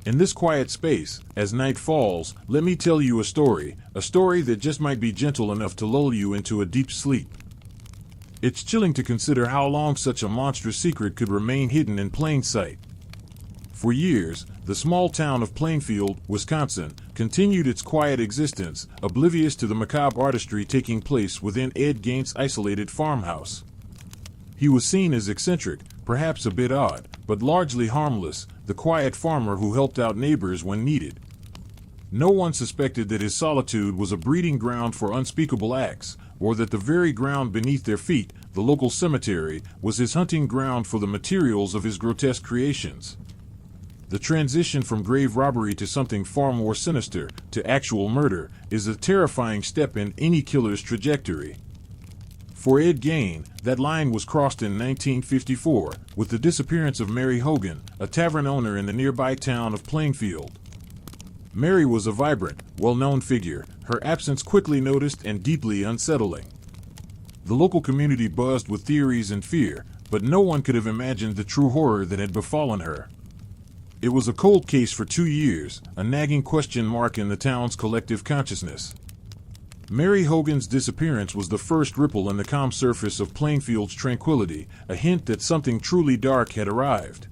In this quiet space, as night falls, let me tell you a story that just might be gentle enough to lull you into a deep sleep. It's chilling to consider how long such a monstrous secret could remain hidden in plain sight. For years, the small town of Plainfield, Wisconsin, continued its quiet existence, oblivious to the macabre artistry taking place within Ed Gain's isolated farmhouse. He was seen as eccentric, perhaps a bit odd, but largely harmless, the quiet farmer who helped out neighbors when needed. No one suspected that his solitude was a breeding ground for unspeakable acts, or that the very ground beneath their feet, the local cemetery, was his hunting ground for the materials of his grotesque creations. The transition from grave robbery to something far more sinister, to actual murder, is a terrifying step in any killer's trajectory. For Ed Gain, that line was crossed in 1954, with the disappearance of Mary Hogan, a tavern owner in the nearby town of Plainfield. Mary was a vibrant, well-known figure, her absence quickly noticed and deeply unsettling. The local community buzzed with theories and fear, but no one could have imagined the true horror that had befallen her. It was a cold case for 2 years, a nagging question mark in the town's collective consciousness. Mary Hogan's disappearance was the first ripple in the calm surface of Plainfield's tranquility, a hint that something truly dark had arrived.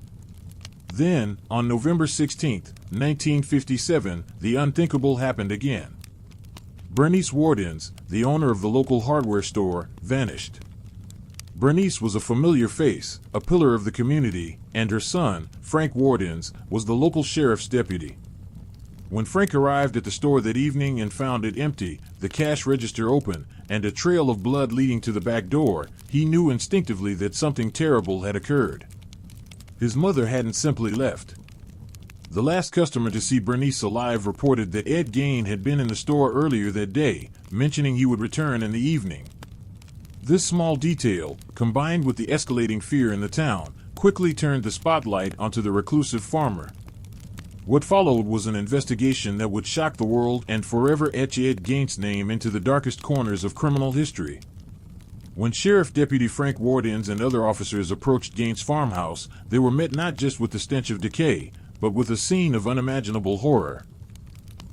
Then, on November 16, 1957, the unthinkable happened again. Bernice Wardens, the owner of the local hardware store, vanished. Bernice was a familiar face, a pillar of the community, and her son, Frank Wardens, was the local sheriff's deputy. When Frank arrived at the store that evening and found it empty, the cash register open, and a trail of blood leading to the back door, he knew instinctively that something terrible had occurred. His mother hadn't simply left. The last customer to see Bernice alive reported that Ed Gain had been in the store earlier that day, mentioning he would return in the evening. This small detail, combined with the escalating fear in the town, quickly turned the spotlight onto the reclusive farmer. What followed was an investigation that would shock the world and forever etch Ed Gain's name into the darkest corners of criminal history. When Sheriff Deputy Frank Wardens and other officers approached Gain's farmhouse, they were met not just with the stench of decay, but with a scene of unimaginable horror.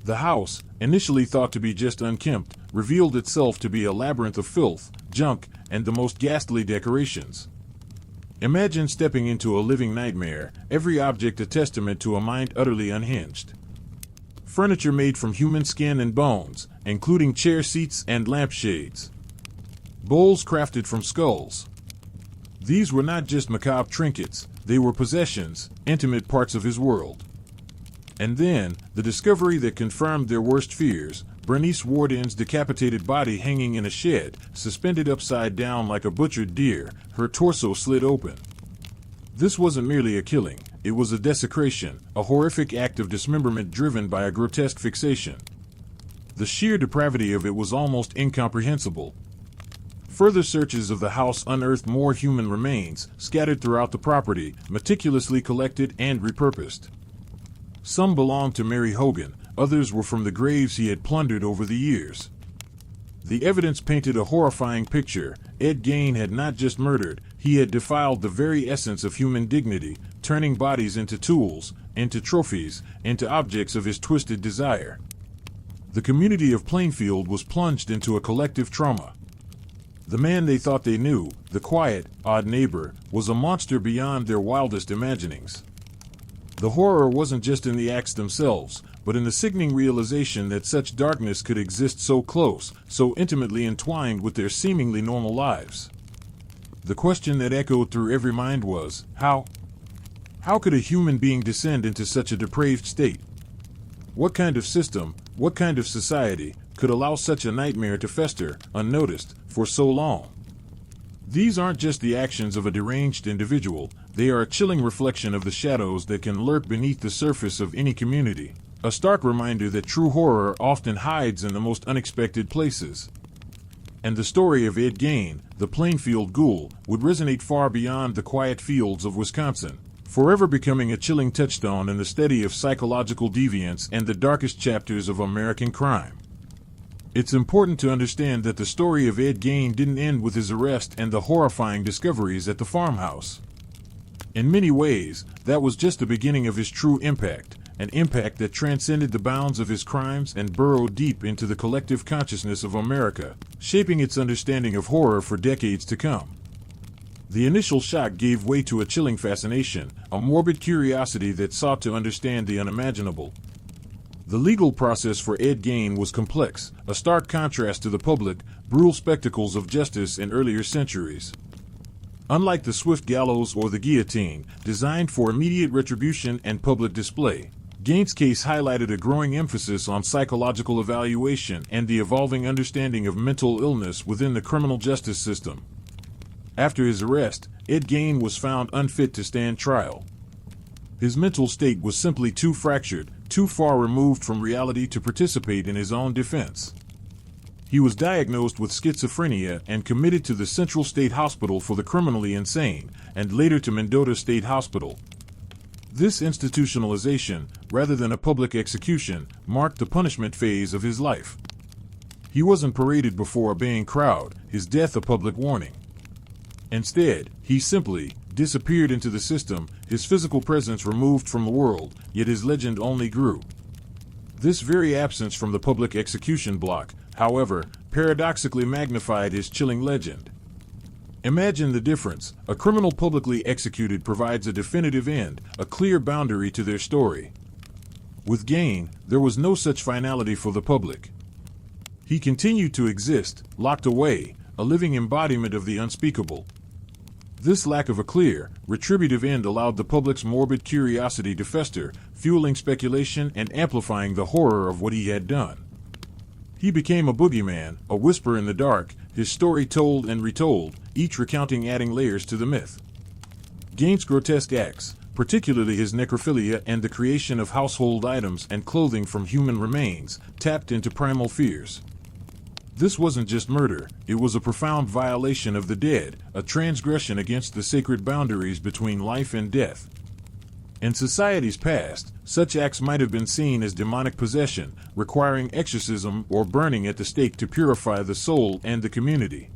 The house, initially thought to be just unkempt, revealed itself to be a labyrinth of filth, junk, and the most ghastly decorations. Imagine stepping into a living nightmare, every object a testament to a mind utterly unhinged. Furniture made from human skin and bones, including chair seats and lampshades. Bowls crafted from skulls. These were not just macabre trinkets, they were possessions, intimate parts of his world. And then, the discovery that confirmed their worst fears, Bernice Warden's decapitated body hanging in a shed, suspended upside down like a butchered deer, her torso slit open. This wasn't merely a killing, it was a desecration, a horrific act of dismemberment driven by a grotesque fixation. The sheer depravity of it was almost incomprehensible. Further searches of the house unearthed more human remains, scattered throughout the property, meticulously collected and repurposed. Some belonged to Mary Hogan, others were from the graves he had plundered over the years. The evidence painted a horrifying picture. Ed Gain had not just murdered, he had defiled the very essence of human dignity, turning bodies into tools, into trophies, into objects of his twisted desire. The community of Plainfield was plunged into a collective trauma. The man they thought they knew, the quiet, odd neighbor, was a monster beyond their wildest imaginings. The horror wasn't just in the acts themselves, but in the sickening realization that such darkness could exist so close, so intimately entwined with their seemingly normal lives. The question that echoed through every mind was, how? How could a human being descend into such a depraved state? What kind of system, what kind of society, could allow such a nightmare to fester, unnoticed, for so long? These aren't just the actions of a deranged individual, they are a chilling reflection of the shadows that can lurk beneath the surface of any community. A stark reminder that true horror often hides in the most unexpected places. And the story of Ed Gain, the Plainfield Ghoul, would resonate far beyond the quiet fields of Wisconsin, forever becoming a chilling touchstone in the study of psychological deviance and the darkest chapters of American crime. It's important to understand that the story of Ed Gain didn't end with his arrest and the horrifying discoveries at the farmhouse. In many ways, that was just the beginning of his true impact. an impact that transcended the bounds of his crimes and burrowed deep into the collective consciousness of America, shaping its understanding of horror for decades to come. The initial shock gave way to a chilling fascination, a morbid curiosity that sought to understand the unimaginable. The legal process for Ed Gein was complex, a stark contrast to the public, brutal spectacles of justice in earlier centuries. Unlike the swift gallows or the guillotine, designed for immediate retribution and public display, Gein's case highlighted a growing emphasis on psychological evaluation and the evolving understanding of mental illness within the criminal justice system. After his arrest, Ed Gein was found unfit to stand trial. His mental state was simply too fractured, too far removed from reality to participate in his own defense. He was diagnosed with schizophrenia and committed to the Central State Hospital for the Criminally Insane, and later to Mendota State Hospital. This institutionalization, rather than a public execution, marked the punishment phase of his life. He wasn't paraded before a baying crowd, his death a public warning. Instead, he simply disappeared into the system, his physical presence removed from the world, yet his legend only grew. This very absence from the public execution block, however, paradoxically magnified his chilling legend. Imagine the difference. A criminal publicly executed provides a definitive end, a clear boundary to their story. With Gein, there was no such finality for the public. He continued to exist, locked away, a living embodiment of the unspeakable. This lack of a clear, retributive end allowed the public's morbid curiosity to fester, fueling speculation and amplifying the horror of what he had done. He became a boogeyman, a whisper in the dark, his story told and retold, each recounting adding layers to the myth. Gein's grotesque acts, particularly his necrophilia and the creation of household items and clothing from human remains, tapped into primal fears. This wasn't just murder, it was a profound violation of the dead, a transgression against the sacred boundaries between life and death. In societies past, such acts might have been seen as demonic possession, requiring exorcism or burning at the stake to purify the soul and the community.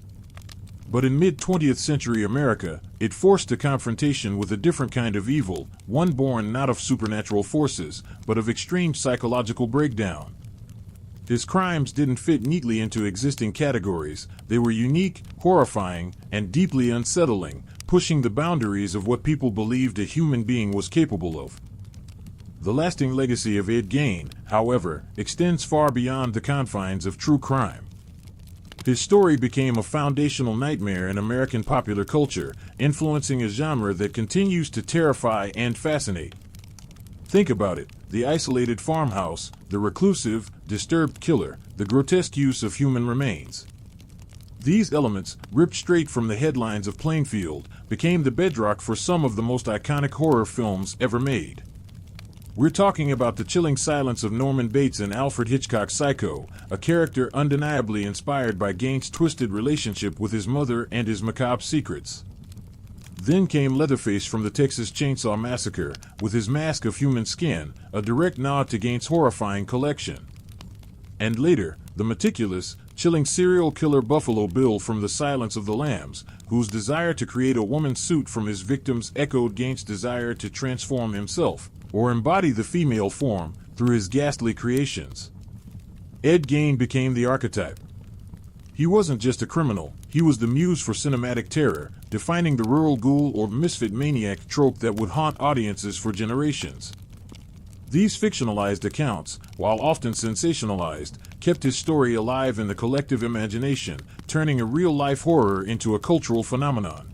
But in mid-20th century America, it forced a confrontation with a different kind of evil, one born not of supernatural forces, but of extreme psychological breakdown. His crimes didn't fit neatly into existing categories, they were unique, horrifying, and deeply unsettling, pushing the boundaries of what people believed a human being was capable of. The lasting legacy of Ed Gein, however, extends far beyond the confines of true crime. His story became a foundational nightmare in American popular culture, influencing a genre that continues to terrify and fascinate. Think about it, the isolated farmhouse, the reclusive, disturbed killer, the grotesque use of human remains. These elements, ripped straight from the headlines of Plainfield, became the bedrock for some of the most iconic horror films ever made. We're talking about the chilling silence of Norman Bates in Alfred Hitchcock's Psycho, a character undeniably inspired by Gein's twisted relationship with his mother and his macabre secrets. Then came Leatherface from the Texas Chainsaw Massacre, with his mask of human skin, a direct nod to Gein's Horrifying collection. And later, the meticulous, chilling serial killer Buffalo Bill from The Silence of the Lambs, whose desire to create a woman's suit from his victims echoed Gein's desire to transform himself, or embody the female form, through his ghastly creations. Ed Gein became the archetype. He wasn't just a criminal, he was the muse for cinematic terror, defining the rural ghoul or misfit maniac trope that would haunt audiences for generations. These fictionalized accounts, while often sensationalized, kept his story alive in the collective imagination, turning a real-life horror into a cultural phenomenon.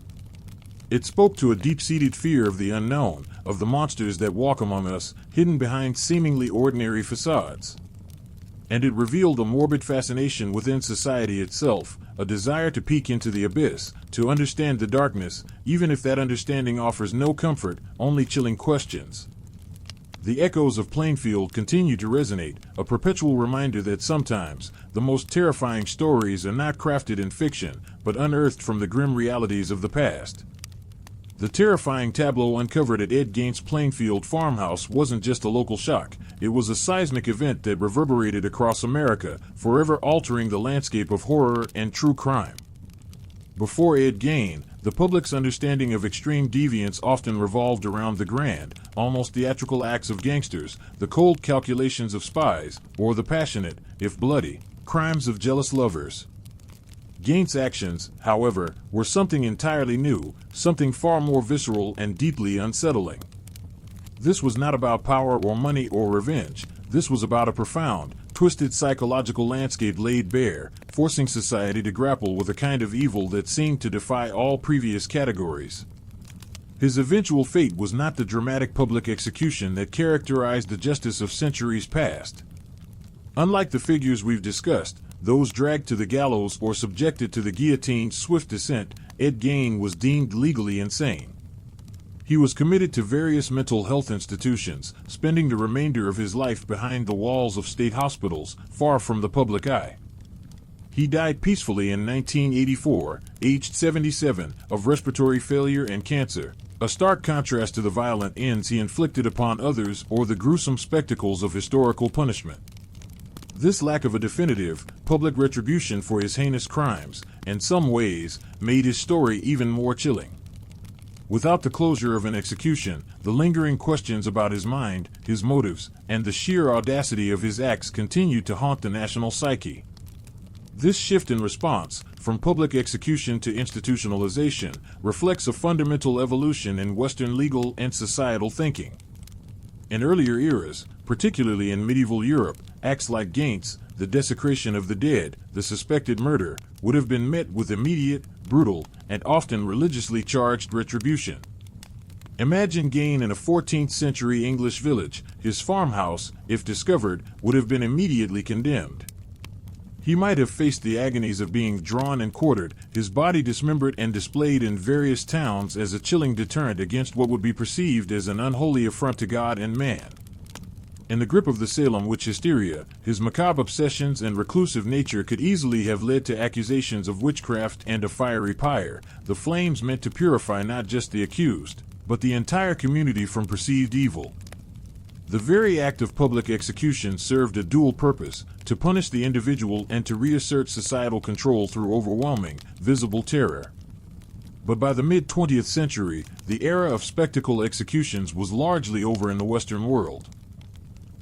It spoke to a deep-seated fear of the unknown, of the monsters that walk among us, hidden behind seemingly ordinary facades. And it revealed a morbid fascination within society itself, a desire to peek into the abyss, to understand the darkness, even if that understanding offers no comfort, only chilling questions. The echoes of Plainfield continue to resonate, a perpetual reminder that sometimes, the most terrifying stories are not crafted in fiction, but unearthed from the grim realities of the past. The terrifying tableau uncovered at Ed Gein's Plainfield farmhouse wasn't just a local shock, it was a seismic event that reverberated across America, forever altering the landscape of horror and true crime. Before Ed Gein, the public's understanding of extreme deviance often revolved around the grand, almost theatrical acts of gangsters, the cold calculations of spies, or the passionate, if bloody, crimes of jealous lovers. Gein's actions, however, were something entirely new, something far more visceral and deeply unsettling. This was not about power or money or revenge. This was about a profound, twisted psychological landscape laid bare, forcing society to grapple with a kind of evil that seemed to defy all previous categories. His eventual fate was not the dramatic public execution that characterized the justice of centuries past. Unlike the figures we've discussed, those dragged to the gallows or subjected to the guillotine's swift descent, Ed Gein was deemed legally insane. He was committed to various mental health institutions, spending the remainder of his life behind the walls of state hospitals, far from the public eye. He died peacefully in 1984, aged 77, of respiratory failure and cancer, a stark contrast to the violent ends he inflicted upon others or the gruesome spectacles of historical punishment. This lack of a definitive, public retribution for his heinous crimes, in some ways, made his story even more chilling. Without the closure of an execution, the lingering questions about his mind, his motives, and the sheer audacity of his acts continued to haunt the national psyche. This shift in response, from public execution to institutionalization, reflects a fundamental evolution in Western legal and societal thinking. In earlier eras, particularly in medieval Europe, acts like Gein's, the desecration of the dead, the suspected murder, would have been met with immediate, brutal, and often religiously charged retribution. Imagine Gein in a 14th century English village. His farmhouse, if discovered, would have been immediately condemned. He might have faced the agonies of being drawn and quartered, his body dismembered and displayed in various towns as a chilling deterrent against what would be perceived as an unholy affront to God and man. In the grip of the Salem witch hysteria, his macabre obsessions and reclusive nature could easily have led to accusations of witchcraft and a fiery pyre, the flames meant to purify not just the accused, but the entire community from perceived evil. The very act of public execution served a dual purpose, to punish the individual and to reassert societal control through overwhelming, visible terror. But by the mid-20th century, the era of spectacle executions was largely over in the Western world.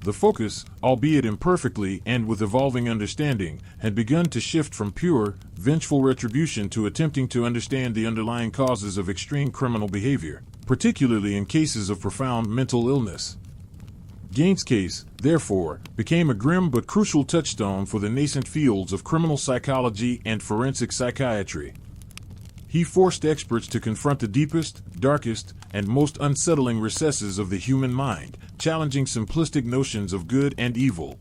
The focus, albeit imperfectly and with evolving understanding, had begun to shift from pure, vengeful retribution to attempting to understand the underlying causes of extreme criminal behavior, particularly in cases of profound mental illness. Gein's case, therefore, became a grim but crucial touchstone for the nascent fields of criminal psychology and forensic psychiatry. He forced experts to confront the deepest, darkest, and most unsettling recesses of the human mind, challenging simplistic notions of good and evil.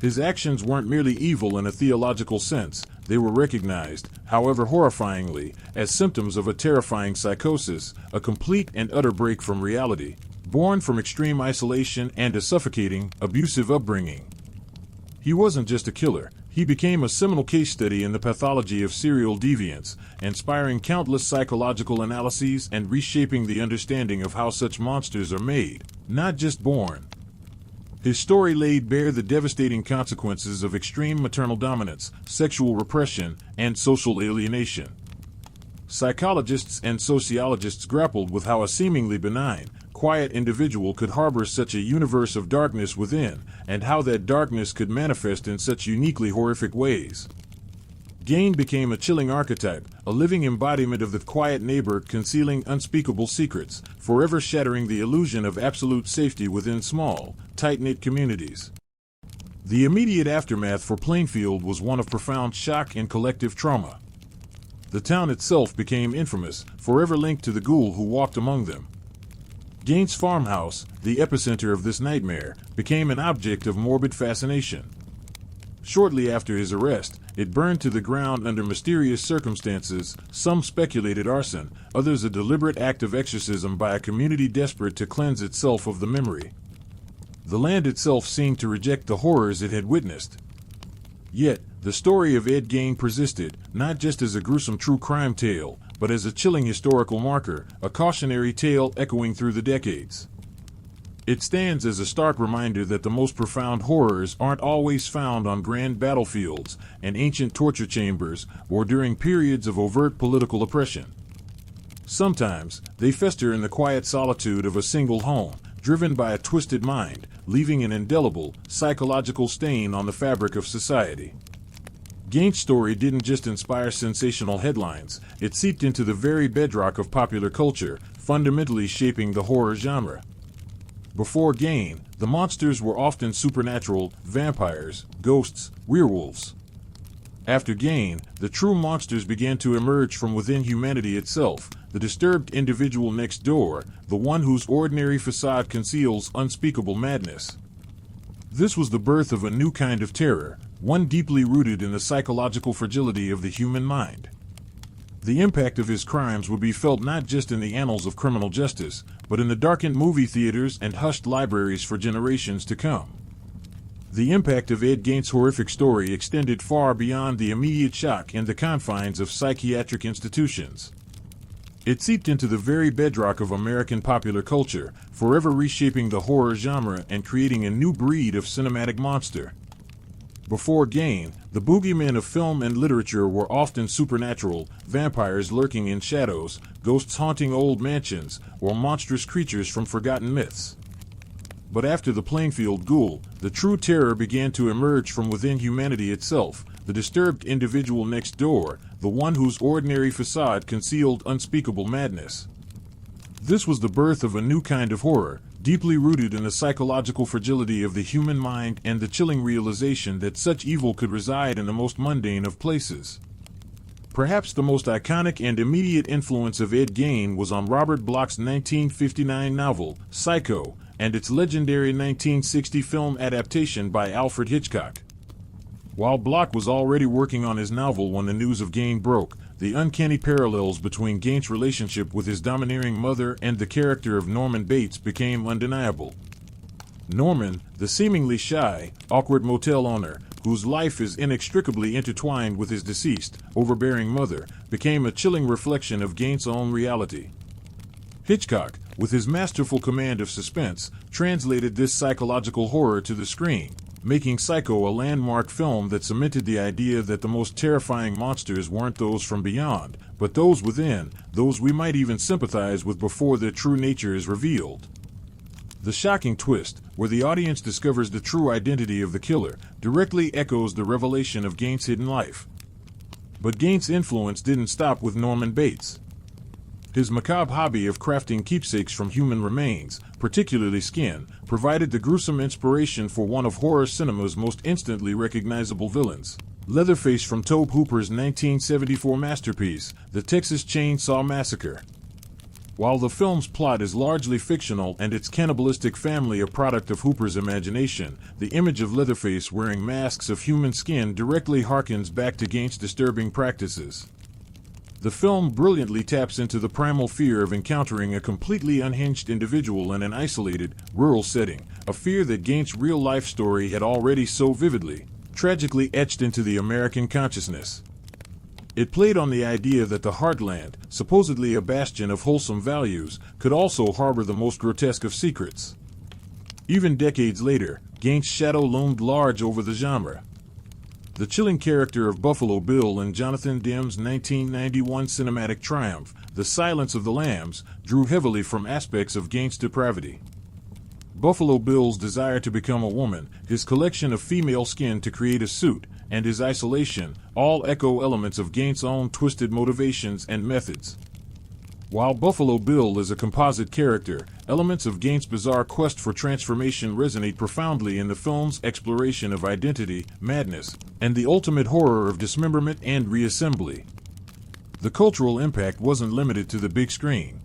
His actions weren't merely evil in a theological sense, they were recognized, however horrifyingly, as symptoms of a terrifying psychosis, a complete and utter break from reality, born from extreme isolation and a suffocating, abusive upbringing. He wasn't just a killer. He became a seminal case study in the pathology of serial deviance, inspiring countless psychological analyses and reshaping the understanding of how such monsters are made, not just born. His story laid bare the devastating consequences of extreme maternal dominance, sexual repression, and social alienation. Psychologists and sociologists grappled with how a seemingly benign, quiet individual could harbor such a universe of darkness within, and how that darkness could manifest in such uniquely horrific ways. Gein became a chilling archetype, a living embodiment of the quiet neighbor concealing unspeakable secrets, forever shattering the illusion of absolute safety within small, tight-knit communities. The immediate aftermath for Plainfield was one of profound shock and collective trauma. The town itself became infamous, forever linked to the ghoul who walked among them. Gein's farmhouse, the epicenter of this nightmare, became an object of morbid fascination. Shortly after his arrest, it burned to the ground under mysterious circumstances. Some speculated arson, others a deliberate act of exorcism by a community desperate to cleanse itself of the memory. The land itself seemed to reject the horrors it had witnessed. Yet, the story of Ed Gein persisted, not just as a gruesome true crime tale, but as a chilling historical marker, a cautionary tale echoing through the decades. It stands as a stark reminder that the most profound horrors aren't always found on grand battlefields and ancient torture chambers or during periods of overt political oppression. Sometimes, they fester in the quiet solitude of a single home, driven by a twisted mind, leaving an indelible, psychological stain on the fabric of society. Gaines' story didn't just inspire sensational headlines, it seeped into the very bedrock of popular culture, fundamentally shaping the horror genre. Before Gaines, the monsters were often supernatural, vampires, ghosts, werewolves. After Gaines, the true monsters began to emerge from within humanity itself, the disturbed individual next door, the one whose ordinary facade conceals unspeakable madness. This was the birth of a new kind of terror, one deeply rooted in the psychological fragility of the human mind. The impact of his crimes would be felt not just in the annals of criminal justice, but in the darkened movie theaters and hushed libraries for generations to come. The impact of Ed Gaines' horrific story extended far beyond the immediate shock and the confines of psychiatric institutions. It seeped into the very bedrock of American popular culture, forever reshaping the horror genre and creating a new breed of cinematic monster. Before Gaines, the boogeymen of film and literature were often supernatural, vampires lurking in shadows, ghosts haunting old mansions, or monstrous creatures from forgotten myths. But after the Plainfield Ghoul, the true terror began to emerge from within humanity itself, the disturbed individual next door, the one whose ordinary facade concealed unspeakable madness. This was the birth of a new kind of horror, deeply rooted in the psychological fragility of the human mind and the chilling realization that such evil could reside in the most mundane of places. Perhaps the most iconic and immediate influence of Ed Gaines was on Robert Bloch's 1959 novel, Psycho, and its legendary 1960 film adaptation by Alfred Hitchcock. While Bloch was already working on his novel when the news of Gaines broke, the uncanny parallels between Gaines' relationship with his domineering mother and the character of Norman Bates became undeniable. Norman, the seemingly shy, awkward motel owner, whose life is inextricably intertwined with his deceased, overbearing mother, became a chilling reflection of Gaines' own reality. Hitchcock, with his masterful command of suspense, translated this psychological horror to the screen, making Psycho a landmark film that cemented the idea that the most terrifying monsters weren't those from beyond, but those within, those we might even sympathize with before their true nature is revealed. The shocking twist, where the audience discovers the true identity of the killer, directly echoes the revelation of Gaines' hidden life. But Gaines' influence didn't stop with Norman Bates. His macabre hobby of crafting keepsakes from human remains, particularly skin, provided the gruesome inspiration for one of horror cinema's most instantly recognizable villains, Leatherface from Tobe Hooper's 1974 masterpiece, The Texas Chainsaw Massacre. While the film's plot is largely fictional and its cannibalistic family a product of Hooper's imagination, the image of Leatherface wearing masks of human skin directly harkens back to Gaines' disturbing practices. The film brilliantly taps into the primal fear of encountering a completely unhinged individual in an isolated, rural setting, a fear that Gaines' real-life story had already so vividly, tragically etched into the American consciousness. It played on the idea that the heartland, supposedly a bastion of wholesome values, could also harbor the most grotesque of secrets. Even decades later, Gaines' shadow loomed large over the genre. The chilling character of Buffalo Bill in Jonathan Demme's 1991 cinematic triumph, The Silence of the Lambs, drew heavily from aspects of Gaines' depravity. Buffalo Bill's desire to become a woman, his collection of female skin to create a suit, and his isolation, all echo elements of Gaines' own twisted motivations and methods. While Buffalo Bill is a composite character, elements of Gaines' bizarre quest for transformation resonate profoundly in the film's exploration of identity, madness, and the ultimate horror of dismemberment and reassembly. The cultural impact wasn't limited to the big screen.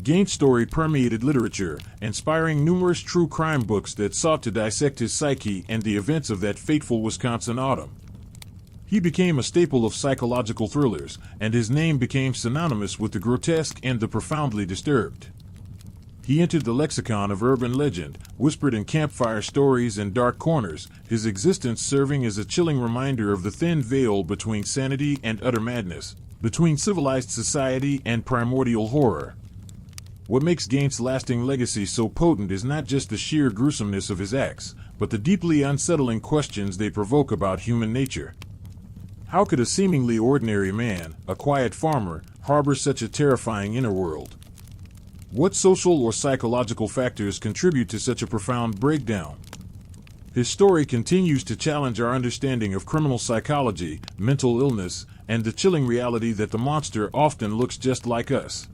Gaines' story permeated literature, inspiring numerous true crime books that sought to dissect his psyche and the events of that fateful Wisconsin autumn. He became a staple of psychological thrillers, and his name became synonymous with the grotesque and the profoundly disturbed. He entered the lexicon of urban legend, whispered in campfire stories and dark corners, his existence serving as a chilling reminder of the thin veil between sanity and utter madness, between civilized society and primordial horror. What makes Gain's lasting legacy so potent is not just the sheer gruesomeness of his acts, but the deeply unsettling questions they provoke about human nature. How could a seemingly ordinary man, a quiet farmer, harbor such a terrifying inner world? What social or psychological factors contribute to such a profound breakdown? His story continues to challenge our understanding of criminal psychology, mental illness, and the chilling reality that the monster often looks just like us.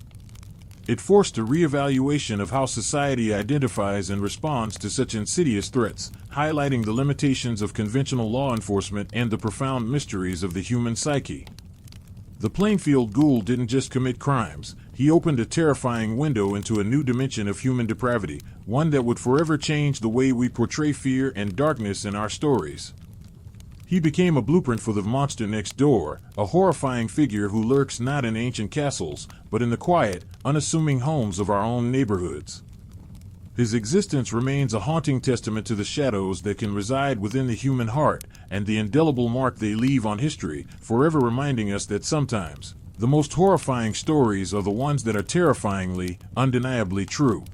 It forced a reevaluation of how society identifies and responds to such insidious threats, highlighting the limitations of conventional law enforcement and the profound mysteries of the human psyche. The Plainfield Ghoul didn't just commit crimes, he opened a terrifying window into a new dimension of human depravity, one that would forever change the way we portray fear and darkness in our stories. He became a blueprint for the monster next door, a horrifying figure who lurks not in ancient castles, but in the quiet, unassuming homes of our own neighborhoods. His existence remains a haunting testament to the shadows that can reside within the human heart and the indelible mark they leave on history, forever reminding us that sometimes the most horrifying stories are the ones that are terrifyingly, undeniably true.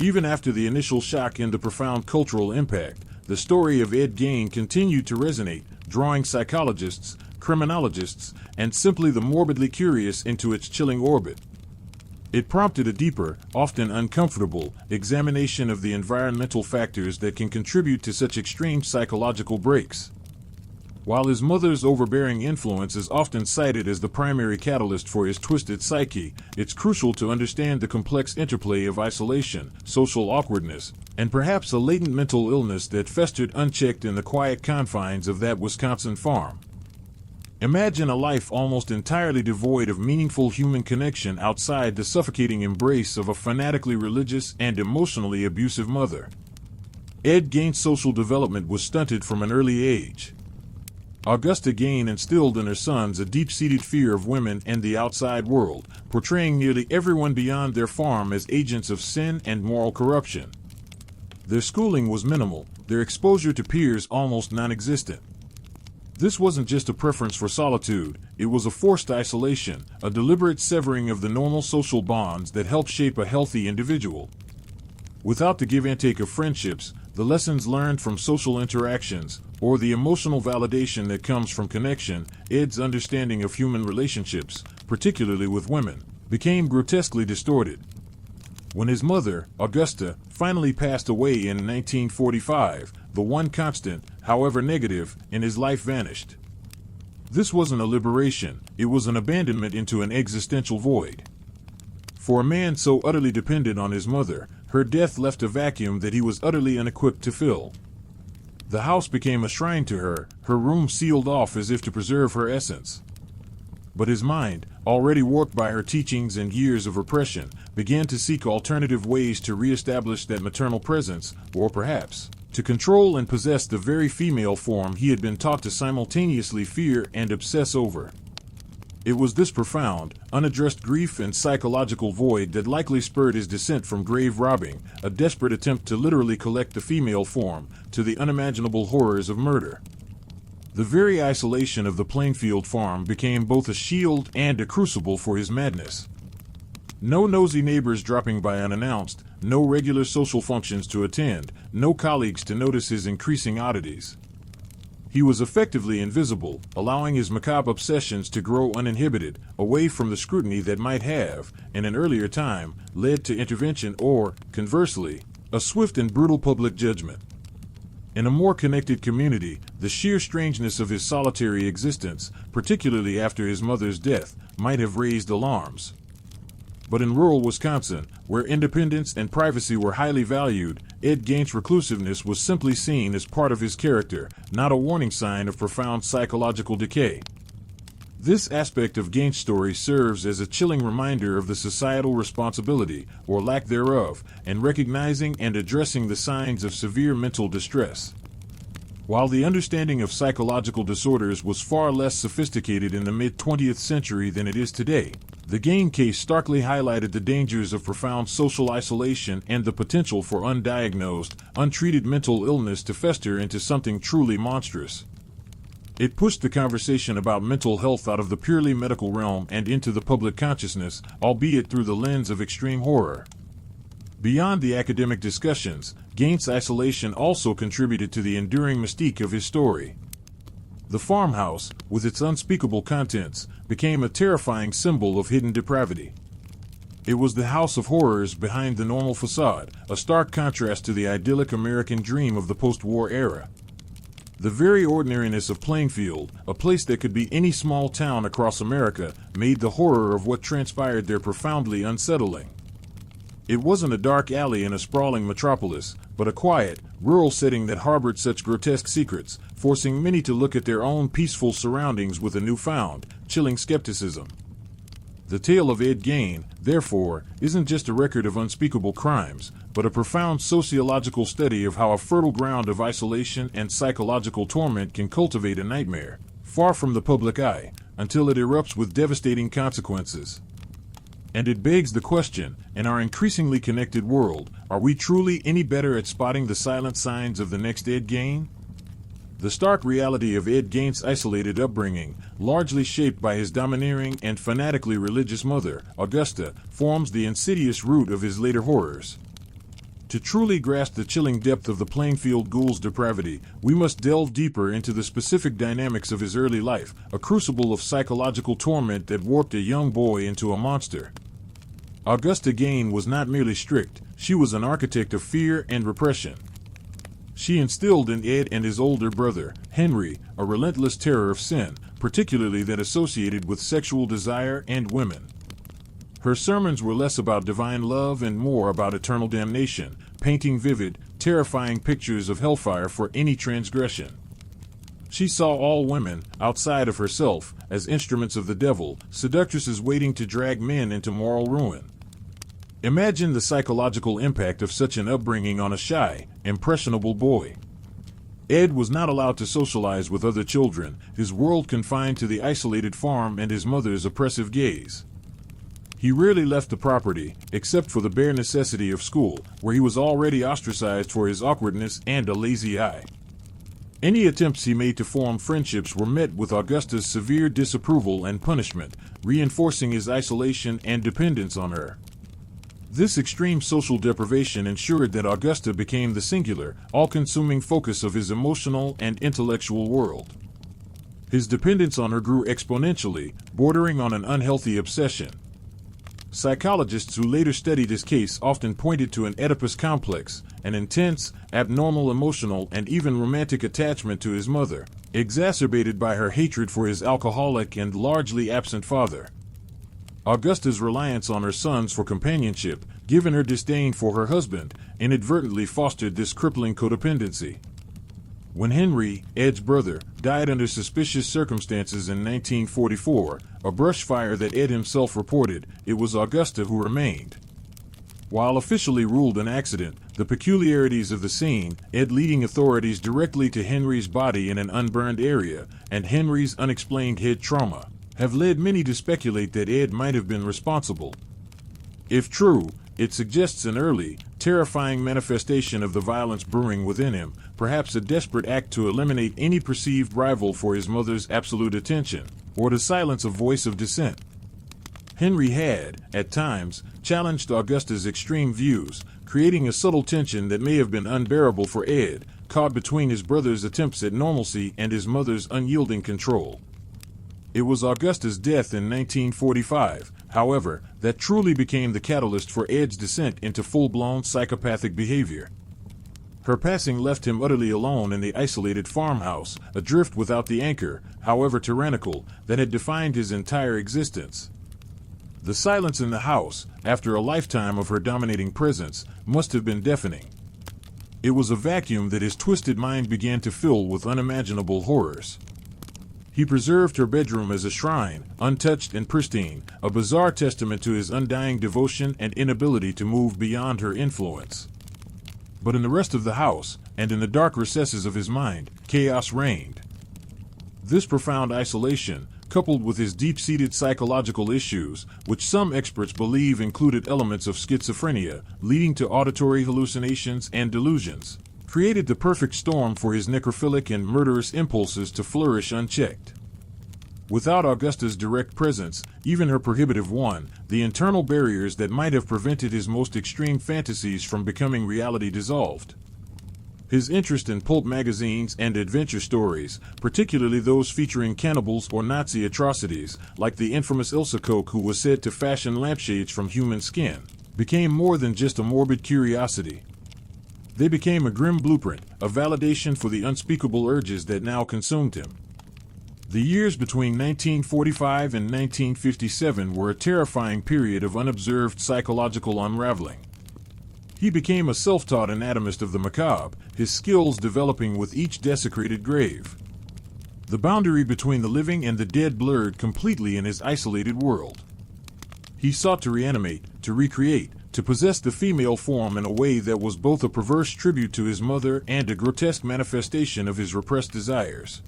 Even after the initial shock and the profound cultural impact, the story of Ed Gein continued to resonate, drawing psychologists, criminologists, and simply the morbidly curious into its chilling orbit. It prompted a deeper, often uncomfortable, examination of the environmental factors that can contribute to such extreme psychological breaks. While his mother's overbearing influence is often cited as the primary catalyst for his twisted psyche, it's crucial to understand the complex interplay of isolation, social awkwardness, and perhaps a latent mental illness that festered unchecked in the quiet confines of that Wisconsin farm. Imagine a life almost entirely devoid of meaningful human connection outside the suffocating embrace of a fanatically religious and emotionally abusive mother. Ed Gein's social development was stunted from an early age. Augusta Gein instilled in her sons a deep-seated fear of women and the outside world, portraying nearly everyone beyond their farm as agents of sin and moral corruption. Their schooling was minimal, their exposure to peers almost non-existent. This wasn't just a preference for solitude, it was a forced isolation, a deliberate severing of the normal social bonds that help shape a healthy individual. Without the give and take of friendships, the lessons learned from social interactions, or the emotional validation that comes from connection, Ed's understanding of human relationships, particularly with women, became grotesquely distorted. When his mother, Augusta, finally passed away in 1945, the one constant, however negative, in his life vanished. This wasn't a liberation, it was an abandonment into an existential void. For a man so utterly dependent on his mother, her death left a vacuum that he was utterly unequipped to fill. The house became a shrine to her, her room sealed off as if to preserve her essence. But his mind, already warped by her teachings and years of repression, began to seek alternative ways to reestablish that maternal presence, or perhaps, to control and possess the very female form he had been taught to simultaneously fear and obsess over. It was this profound, unaddressed grief and psychological void that likely spurred his descent from grave robbing, a desperate attempt to literally collect the female form, to the unimaginable horrors of murder. The very isolation of the Plainfield farm became both a shield and a crucible for his madness. No nosy neighbors dropping by unannounced, no regular social functions to attend, no colleagues to notice his increasing oddities. He was effectively invisible, allowing his macabre obsessions to grow uninhibited, away from the scrutiny that might have, in an earlier time, led to intervention or, conversely, a swift and brutal public judgment. In a more connected community, the sheer strangeness of his solitary existence, particularly after his mother's death, might have raised alarms. But in rural Wisconsin, where independence and privacy were highly valued, Ed Gein's reclusiveness was simply seen as part of his character, not a warning sign of profound psychological decay. This aspect of Gein's story serves as a chilling reminder of the societal responsibility, or lack thereof, in recognizing and addressing the signs of severe mental distress. While the understanding of psychological disorders was far less sophisticated in the mid-20th century than it is today, the Gein case starkly highlighted the dangers of profound social isolation and the potential for undiagnosed, untreated mental illness to fester into something truly monstrous. It pushed the conversation about mental health out of the purely medical realm and into the public consciousness, albeit through the lens of extreme horror. Beyond the academic discussions, Gaines's isolation also contributed to the enduring mystique of his story. The farmhouse, with its unspeakable contents, became a terrifying symbol of hidden depravity. It was the house of horrors behind the normal facade, a stark contrast to the idyllic American dream of the post-war era. The very ordinariness of Plainfield, a place that could be any small town across America, made the horror of what transpired there profoundly unsettling. It wasn't a dark alley in a sprawling metropolis, but a quiet, rural setting that harbored such grotesque secrets, forcing many to look at their own peaceful surroundings with a newfound, chilling skepticism. The tale of Ed Gain, therefore, isn't just a record of unspeakable crimes, but a profound sociological study of how a fertile ground of isolation and psychological torment can cultivate a nightmare, far from the public eye, until it erupts with devastating consequences. And it begs the question, in our increasingly connected world, are we truly any better at spotting the silent signs of the next Ed Gain? The stark reality of Ed Gain's isolated upbringing, largely shaped by his domineering and fanatically religious mother, Augusta, forms the insidious root of his later horrors. To truly grasp the chilling depth of the Plainfield Ghoul's depravity, we must delve deeper into the specific dynamics of his early life, a crucible of psychological torment that warped a young boy into a monster. Augusta Gain was not merely strict, she was an architect of fear and repression. She instilled in Ed and his older brother, Henry, a relentless terror of sin, particularly that associated with sexual desire and women. Her sermons were less about divine love and more about eternal damnation, painting vivid, terrifying pictures of hellfire for any transgression. She saw all women, outside of herself, as instruments of the devil, seductresses waiting to drag men into moral ruin. Imagine the psychological impact of such an upbringing on a shy, impressionable boy. Ed was not allowed to socialize with other children, his world confined to the isolated farm and his mother's oppressive gaze. He rarely left the property, except for the bare necessity of school, where he was already ostracized for his awkwardness and a lazy eye. Any attempts he made to form friendships were met with Augusta's severe disapproval and punishment, reinforcing his isolation and dependence on her. This extreme social deprivation ensured that Augusta became the singular, all-consuming focus of his emotional and intellectual world. His dependence on her grew exponentially, bordering on an unhealthy obsession. Psychologists who later studied his case often pointed to an Oedipus complex, an intense, abnormal emotional and even romantic attachment to his mother, exacerbated by her hatred for his alcoholic and largely absent father. Augusta's reliance on her sons for companionship, given her disdain for her husband, inadvertently fostered this crippling codependency. When Henry, Ed's brother, died under suspicious circumstances in 1944, a brush fire that Ed himself reported, it was Augusta who remained. While officially ruled an accident, the peculiarities of the scene, Ed leading authorities directly to Henry's body in an unburned area, and Henry's unexplained head trauma, have led many to speculate that Ed might have been responsible. If true, it suggests an early, terrifying manifestation of the violence brewing within him, perhaps a desperate act to eliminate any perceived rival for his mother's absolute attention, or to silence a voice of dissent. Henry had, at times, challenged Augusta's extreme views, creating a subtle tension that may have been unbearable for Ed, caught between his brother's attempts at normalcy and his mother's unyielding control. It was Augusta's death in 1945, however, that truly became the catalyst for Ed's descent into full-blown psychopathic behavior. Her passing left him utterly alone in the isolated farmhouse, adrift without the anchor, however tyrannical, that had defined his entire existence. The silence in the house, after a lifetime of her dominating presence, must have been deafening. It was a vacuum that his twisted mind began to fill with unimaginable horrors. He preserved her bedroom as a shrine, untouched and pristine, a bizarre testament to his undying devotion and inability to move beyond her influence. But in the rest of the house, and in the dark recesses of his mind, chaos reigned. This profound isolation, coupled with his deep-seated psychological issues, which some experts believe included elements of schizophrenia, leading to auditory hallucinations and delusions, created the perfect storm for his necrophilic and murderous impulses to flourish unchecked. Without Augusta's direct presence, even her prohibitive one, the internal barriers that might have prevented his most extreme fantasies from becoming reality dissolved. His interest in pulp magazines and adventure stories, particularly those featuring cannibals or Nazi atrocities, like the infamous Ilse Koch who was said to fashion lampshades from human skin, became more than just a morbid curiosity. They became a grim blueprint, a validation for the unspeakable urges that now consumed him. The years between 1945 and 1957 were a terrifying period of unobserved psychological unraveling. He became a self-taught anatomist of the macabre, his skills developing with each desecrated grave. The boundary between the living and the dead blurred completely in his isolated world. He sought to reanimate, to recreate, to possess the female form in a way that was both a perverse tribute to his mother and a grotesque manifestation of his repressed desires.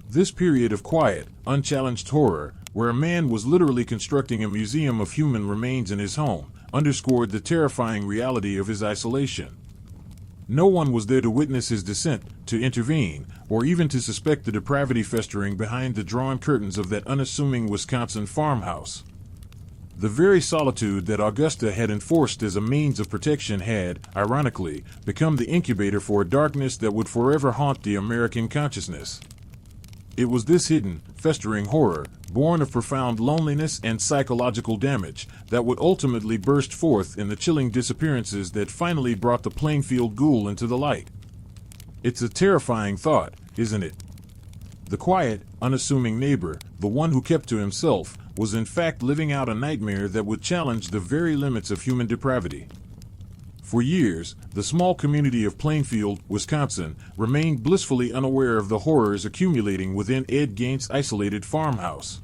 This period of quiet, unchallenged horror, where a man was literally constructing a museum of human remains in his home, underscored the terrifying reality of his isolation. No one was there to witness his descent, to intervene, or even to suspect the depravity festering behind the drawn curtains of that unassuming Wisconsin farmhouse. The very solitude that Augusta had enforced as a means of protection had, ironically, become the incubator for a darkness that would forever haunt the American consciousness. It was this hidden, festering horror, born of profound loneliness and psychological damage, that would ultimately burst forth in the chilling disappearances that finally brought the Plainfield Ghoul into the light. It's a terrifying thought, isn't it? The quiet, unassuming neighbor, the one who kept to himself, was in fact living out a nightmare that would challenge the very limits of human depravity. For years, the small community of Plainfield, Wisconsin, remained blissfully unaware of the horrors accumulating within Ed Gain's isolated farmhouse.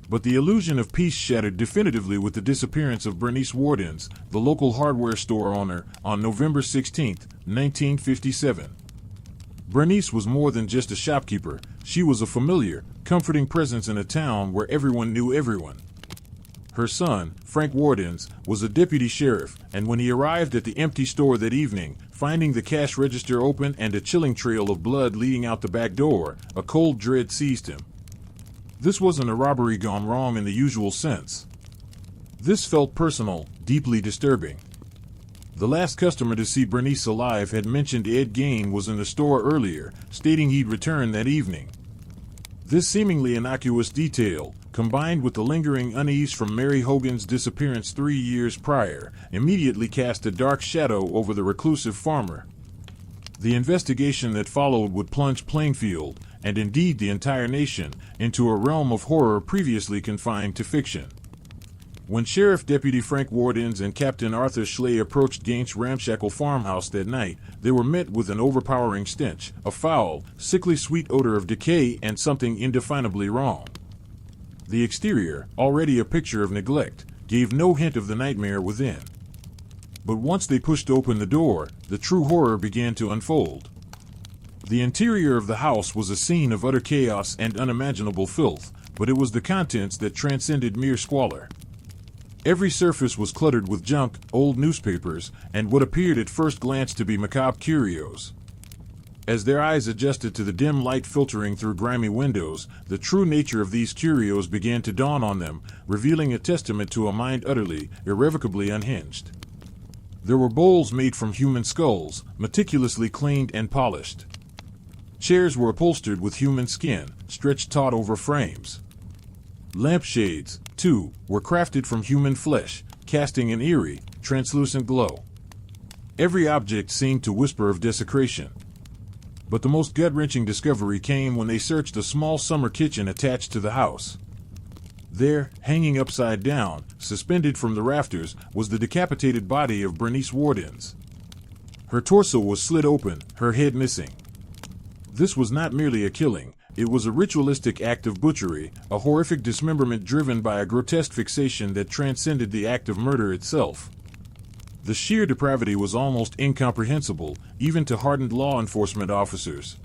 But the illusion of peace shattered definitively with the disappearance of Bernice Wardens, the local hardware store owner, on November 16, 1957. Bernice was more than just a shopkeeper. She was a familiar, comforting presence in a town where everyone knew everyone. Her son, Frank Wardens, was a deputy sheriff, and when he arrived at the empty store that evening, finding the cash register open and a chilling trail of blood leading out the back door, a cold dread seized him. This wasn't a robbery gone wrong in the usual sense. This felt personal, deeply disturbing. The last customer to see Bernice alive had mentioned Ed Gain was in the store earlier, stating he'd return that evening. This seemingly innocuous detail, combined with the lingering unease from Mary Hogan's disappearance 3 years prior, immediately cast a dark shadow over the reclusive farmer. The investigation that followed would plunge Plainfield, and indeed the entire nation, into a realm of horror previously confined to fiction. When Sheriff Deputy Frank Wardens and Captain Arthur Schley approached Gaines' ramshackle farmhouse that night, they were met with an overpowering stench, a foul, sickly sweet odor of decay and something indefinably wrong. The exterior, already a picture of neglect, gave no hint of the nightmare within. But once they pushed open the door, the true horror began to unfold. The interior of the house was a scene of utter chaos and unimaginable filth, but it was the contents that transcended mere squalor. Every surface was cluttered with junk, old newspapers, and what appeared at first glance to be macabre curios. As their eyes adjusted to the dim light filtering through grimy windows, the true nature of these curios began to dawn on them, revealing a testament to a mind utterly, irrevocably unhinged. There were bowls made from human skulls, meticulously cleaned and polished. Chairs were upholstered with human skin, stretched taut over frames. Lampshades, too, were crafted from human flesh, casting an eerie, translucent glow. Every object seemed to whisper of desecration. But the most gut-wrenching discovery came when they searched a small summer kitchen attached to the house. There, hanging upside down, suspended from the rafters, was the decapitated body of Bernice Wardens. Her torso was slit open, her head missing. This was not merely a killing. It was a ritualistic act of butchery, a horrific dismemberment driven by a grotesque fixation that transcended the act of murder itself. The sheer depravity was almost incomprehensible, even to hardened law enforcement officers.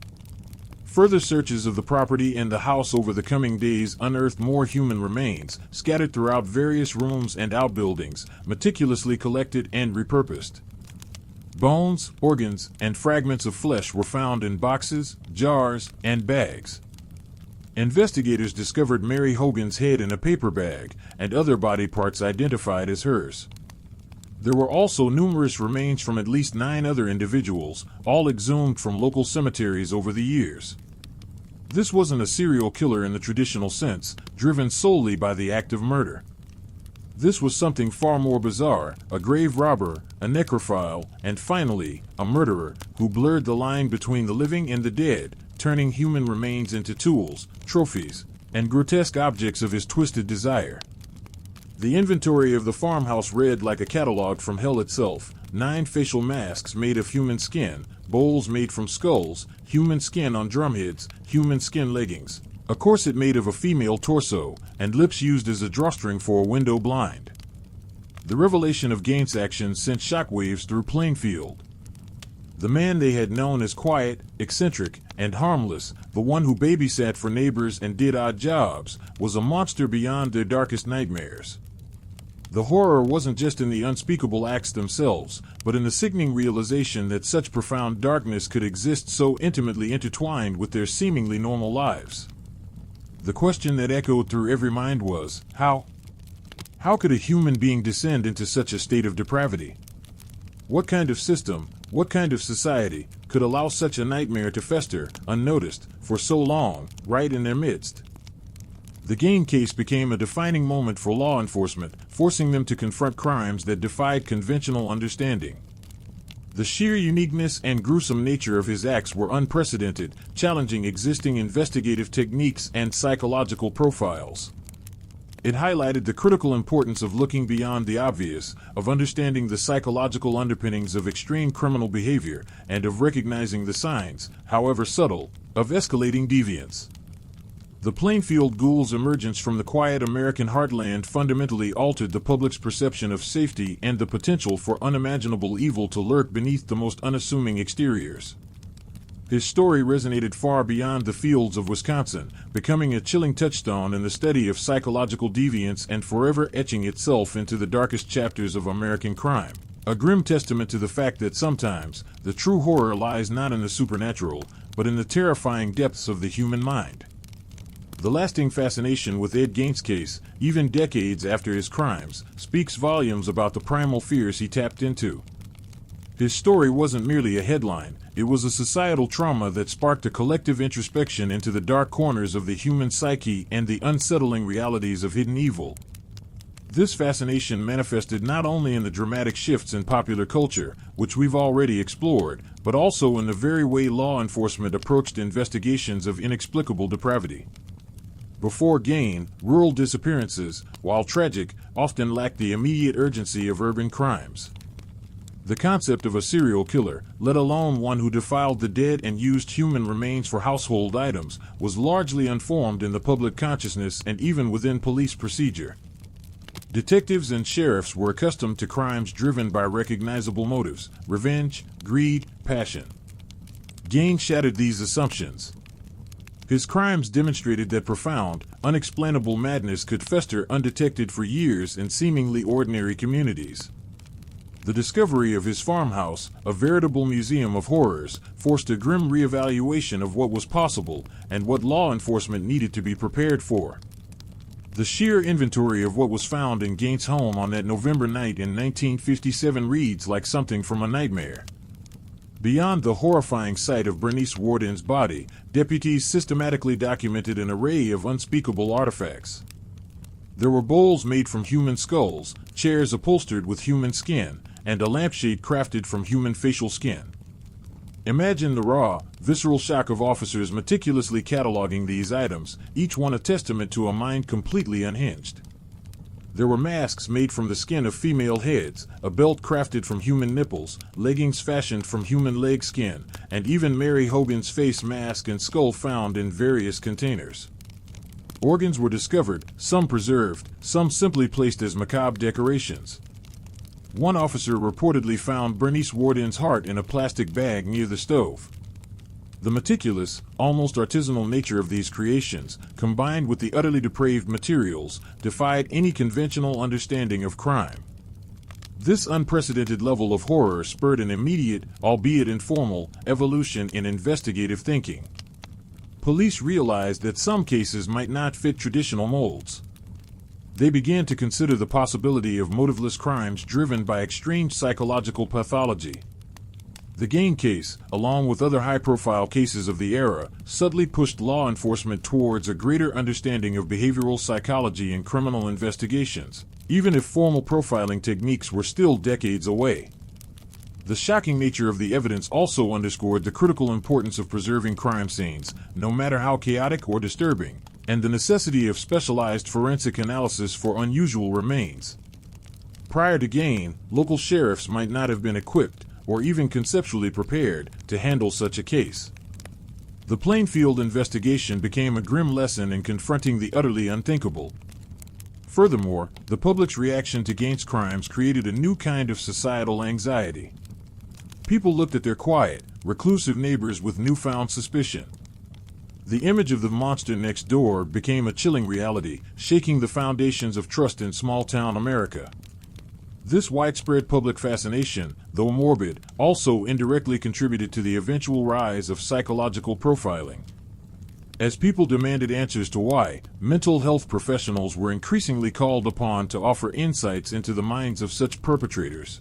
Further searches of the property and the house over the coming days unearthed more human remains, scattered throughout various rooms and outbuildings, meticulously collected and repurposed. Bones, organs, and fragments of flesh were found in boxes, jars, and bags. Investigators discovered Mary Hogan's head in a paper bag, and other body parts identified as hers. There were also numerous remains from at least 9 other individuals, all exhumed from local cemeteries over the years. This wasn't a serial killer in the traditional sense, driven solely by the act of murder. This was something far more bizarre, a grave robber, a necrophile, and finally, a murderer who blurred the line between the living and the dead, turning human remains into tools, trophies, and grotesque objects of his twisted desire. The inventory of the farmhouse read like a catalog from hell itself: 9 facial masks made of human skin, bowls made from skulls, human skin on drumheads, human skin leggings, a corset made of a female torso, and lips used as a drawstring for a window blind. The revelation of Gaines' actions sent shockwaves through Plainfield. The man they had known as quiet, eccentric, and harmless, the one who babysat for neighbors and did odd jobs, was a monster beyond their darkest nightmares. The horror wasn't just in the unspeakable acts themselves, but in the sickening realization that such profound darkness could exist so intimately intertwined with their seemingly normal lives. The question that echoed through every mind was, how? How could a human being descend into such a state of depravity? What kind of system, what kind of society, could allow such a nightmare to fester, unnoticed, for so long, right in their midst? The Gaines case became a defining moment for law enforcement, forcing them to confront crimes that defied conventional understanding. The sheer uniqueness and gruesome nature of his acts were unprecedented, challenging existing investigative techniques and psychological profiles. It highlighted the critical importance of looking beyond the obvious, of understanding the psychological underpinnings of extreme criminal behavior, and of recognizing the signs, however subtle, of escalating deviance. The Plainfield Ghoul's emergence from the quiet American heartland fundamentally altered the public's perception of safety and the potential for unimaginable evil to lurk beneath the most unassuming exteriors. His story resonated far beyond the fields of Wisconsin, becoming a chilling touchstone in the study of psychological deviance and forever etching itself into the darkest chapters of American crime. A grim testament to the fact that sometimes the true horror lies not in the supernatural, but in the terrifying depths of the human mind. The lasting fascination with Ed Gaines' case, even decades after his crimes, speaks volumes about the primal fears he tapped into. His story wasn't merely a headline, it was a societal trauma that sparked a collective introspection into the dark corners of the human psyche and the unsettling realities of hidden evil. This fascination manifested not only in the dramatic shifts in popular culture, which we've already explored, but also in the very way law enforcement approached investigations of inexplicable depravity. Before Gaines, rural disappearances, while tragic, often lacked the immediate urgency of urban crimes. The concept of a serial killer, let alone one who defiled the dead and used human remains for household items, was largely unformed in the public consciousness and even within police procedure. Detectives and sheriffs were accustomed to crimes driven by recognizable motives: revenge, greed, passion. Gaines shattered these assumptions. His crimes demonstrated that profound, unexplainable madness could fester undetected for years in seemingly ordinary communities. The discovery of his farmhouse, a veritable museum of horrors, forced a grim reevaluation of what was possible and what law enforcement needed to be prepared for. The sheer inventory of what was found in Gaines' home on that November night in 1957 reads like something from a nightmare. Beyond the horrifying sight of Bernice Worden's body, deputies systematically documented an array of unspeakable artifacts. There were bowls made from human skulls, chairs upholstered with human skin, and a lampshade crafted from human facial skin. Imagine the raw, visceral shock of officers meticulously cataloging these items, each one a testament to a mind completely unhinged. There were masks made from the skin of female heads, a belt crafted from human nipples, leggings fashioned from human leg skin, and even Mary Hogan's face mask and skull found in various containers. Organs were discovered, some preserved, some simply placed as macabre decorations. One officer reportedly found Bernice Worden's heart in a plastic bag near the stove. The meticulous, almost artisanal nature of these creations, combined with the utterly depraved materials, defied any conventional understanding of crime. This unprecedented level of horror spurred an immediate, albeit informal, evolution in investigative thinking. Police realized that some cases might not fit traditional molds. They began to consider the possibility of motiveless crimes driven by extreme psychological pathology. The Gain case, along with other high-profile cases of the era, subtly pushed law enforcement towards a greater understanding of behavioral psychology in criminal investigations, even if formal profiling techniques were still decades away. The shocking nature of the evidence also underscored the critical importance of preserving crime scenes, no matter how chaotic or disturbing, and the necessity of specialized forensic analysis for unusual remains. Prior to Gain, local sheriffs might not have been equipped, or even conceptually prepared, to handle such a case. The Plainfield investigation became a grim lesson in confronting the utterly unthinkable. Furthermore, the public's reaction to Gain's crimes created a new kind of societal anxiety. People looked at their quiet, reclusive neighbors with newfound suspicion. The image of the monster next door became a chilling reality, shaking the foundations of trust in small-town America. This widespread public fascination, though morbid, also indirectly contributed to the eventual rise of psychological profiling. As people demanded answers to why, mental health professionals were increasingly called upon to offer insights into the minds of such perpetrators.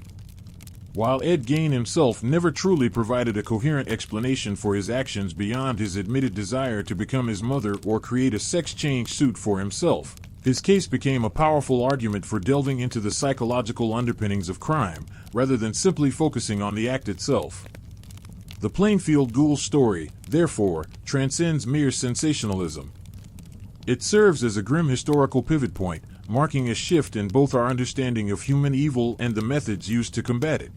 While Ed Gain himself never truly provided a coherent explanation for his actions beyond his admitted desire to become his mother or create a sex change suit for himself, his case became a powerful argument for delving into the psychological underpinnings of crime, rather than simply focusing on the act itself. The Plainfield Ghoul story, therefore, transcends mere sensationalism. It serves as a grim historical pivot point, marking a shift in both our understanding of human evil and the methods used to combat it.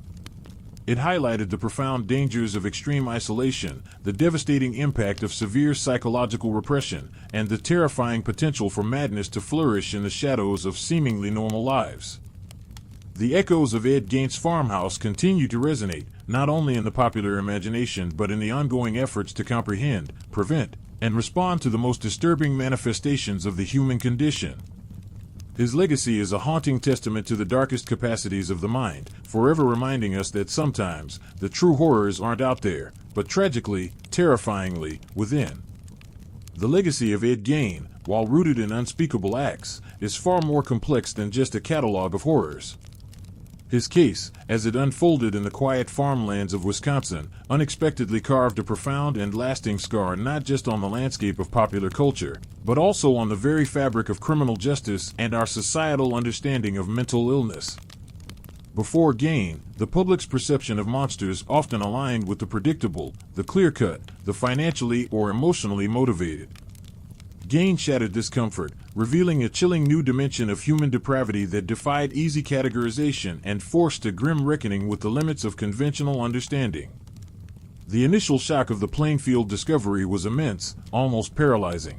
It highlighted the profound dangers of extreme isolation, the devastating impact of severe psychological repression, and the terrifying potential for madness to flourish in the shadows of seemingly normal lives. The echoes of Ed Gain's farmhouse continue to resonate, not only in the popular imagination but in the ongoing efforts to comprehend, prevent, and respond to the most disturbing manifestations of the human condition. His legacy is a haunting testament to the darkest capacities of the mind, forever reminding us that sometimes the true horrors aren't out there, but tragically, terrifyingly, within. The legacy of Ed Gain, while rooted in unspeakable acts, is far more complex than just a catalog of horrors. His case, as it unfolded in the quiet farmlands of Wisconsin, unexpectedly carved a profound and lasting scar not just on the landscape of popular culture, but also on the very fabric of criminal justice and our societal understanding of mental illness. Before Gain, the public's perception of monsters often aligned with the predictable, the clear-cut, the financially or emotionally motivated. Gain shattered this comfort, revealing a chilling new dimension of human depravity that defied easy categorization and forced a grim reckoning with the limits of conventional understanding. The initial shock of the Plainfield discovery was immense, almost paralyzing.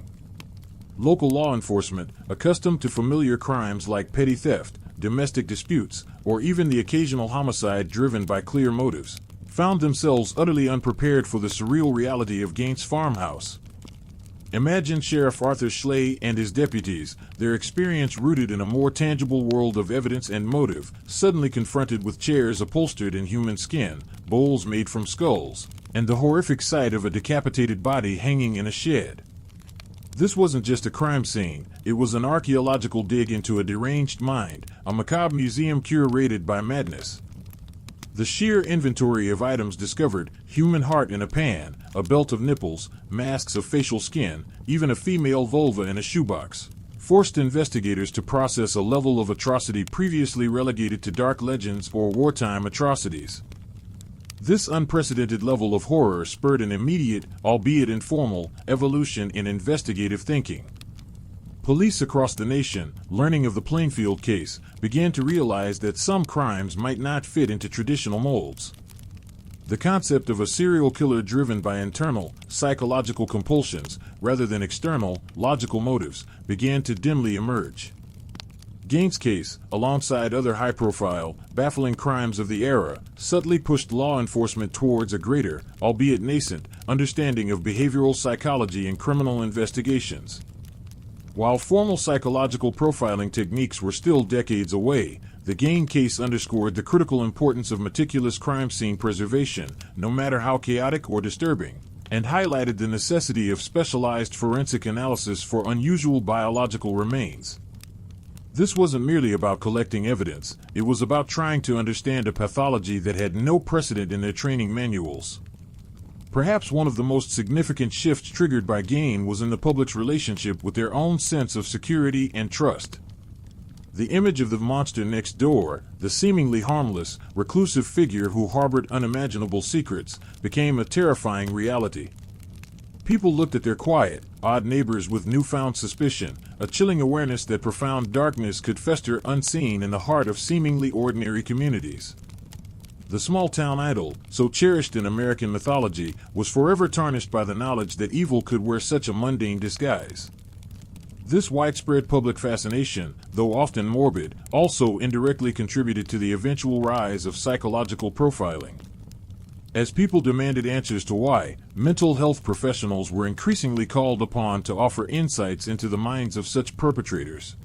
Local law enforcement, accustomed to familiar crimes like petty theft, domestic disputes, or even the occasional homicide driven by clear motives, found themselves utterly unprepared for the surreal reality of Gain's farmhouse. Imagine Sheriff Arthur Schley and his deputies, their experience rooted in a more tangible world of evidence and motive, suddenly confronted with chairs upholstered in human skin, bowls made from skulls, and the horrific sight of a decapitated body hanging in a shed. This wasn't just a crime scene, it was an archaeological dig into a deranged mind, a macabre museum curated by madness. The sheer inventory of items discovered, human heart in a pan, a belt of nipples, masks of facial skin, even a female vulva in a shoebox, forced investigators to process a level of atrocity previously relegated to dark legends or wartime atrocities. This unprecedented level of horror spurred an immediate, albeit informal, evolution in investigative thinking. Police across the nation, learning of the Plainfield case, began to realize that some crimes might not fit into traditional molds. The concept of a serial killer driven by internal, psychological compulsions, rather than external, logical motives, began to dimly emerge. Gain's case, alongside other high-profile, baffling crimes of the era, subtly pushed law enforcement towards a greater, albeit nascent, understanding of behavioral psychology in criminal investigations. While formal psychological profiling techniques were still decades away, the Gain case underscored the critical importance of meticulous crime scene preservation, no matter how chaotic or disturbing, and highlighted the necessity of specialized forensic analysis for unusual biological remains. This wasn't merely about collecting evidence, it was about trying to understand a pathology that had no precedent in their training manuals. Perhaps one of the most significant shifts triggered by Gain was in the public's relationship with their own sense of security and trust. The image of the monster next door, the seemingly harmless, reclusive figure who harbored unimaginable secrets, became a terrifying reality. People looked at their quiet, odd neighbors with newfound suspicion, a chilling awareness that profound darkness could fester unseen in the heart of seemingly ordinary communities. The small-town idol, so cherished in American mythology, was forever tarnished by the knowledge that evil could wear such a mundane disguise. This widespread public fascination, though often morbid, also indirectly contributed to the eventual rise of psychological profiling. As people demanded answers to why, mental health professionals were increasingly called upon to offer insights into the minds of such perpetrators.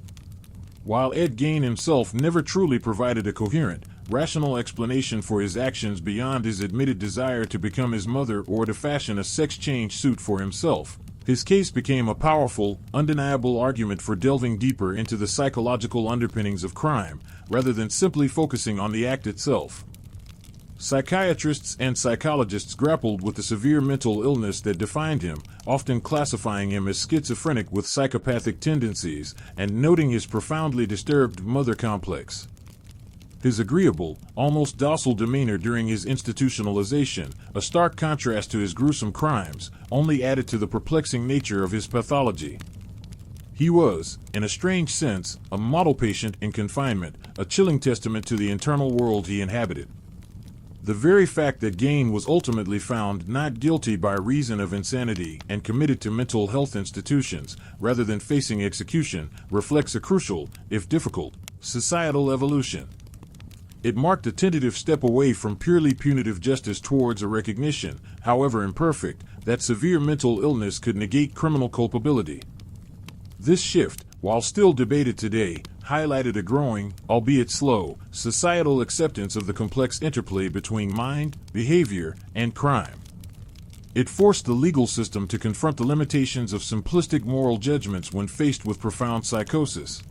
While Ed Gain himself never truly provided a coherent, rational explanation for his actions beyond his admitted desire to become his mother or to fashion a sex-change suit for himself, his case became a powerful, undeniable argument for delving deeper into the psychological underpinnings of crime, rather than simply focusing on the act itself. Psychiatrists and psychologists grappled with the severe mental illness that defined him, often classifying him as schizophrenic with psychopathic tendencies, and noting his profoundly disturbed mother complex. His agreeable, almost docile demeanor during his institutionalization, a stark contrast to his gruesome crimes, only added to the perplexing nature of his pathology. He was, in a strange sense, a model patient in confinement, a chilling testament to the internal world he inhabited. The very fact that Gain was ultimately found not guilty by reason of insanity and committed to mental health institutions, rather than facing execution, reflects a crucial, if difficult, societal evolution. It marked a tentative step away from purely punitive justice towards a recognition, however imperfect, that severe mental illness could negate criminal culpability. This shift, while still debated today, highlighted a growing, albeit slow, societal acceptance of the complex interplay between mind, behavior, and crime. It forced the legal system to confront the limitations of simplistic moral judgments when faced with profound psychosis.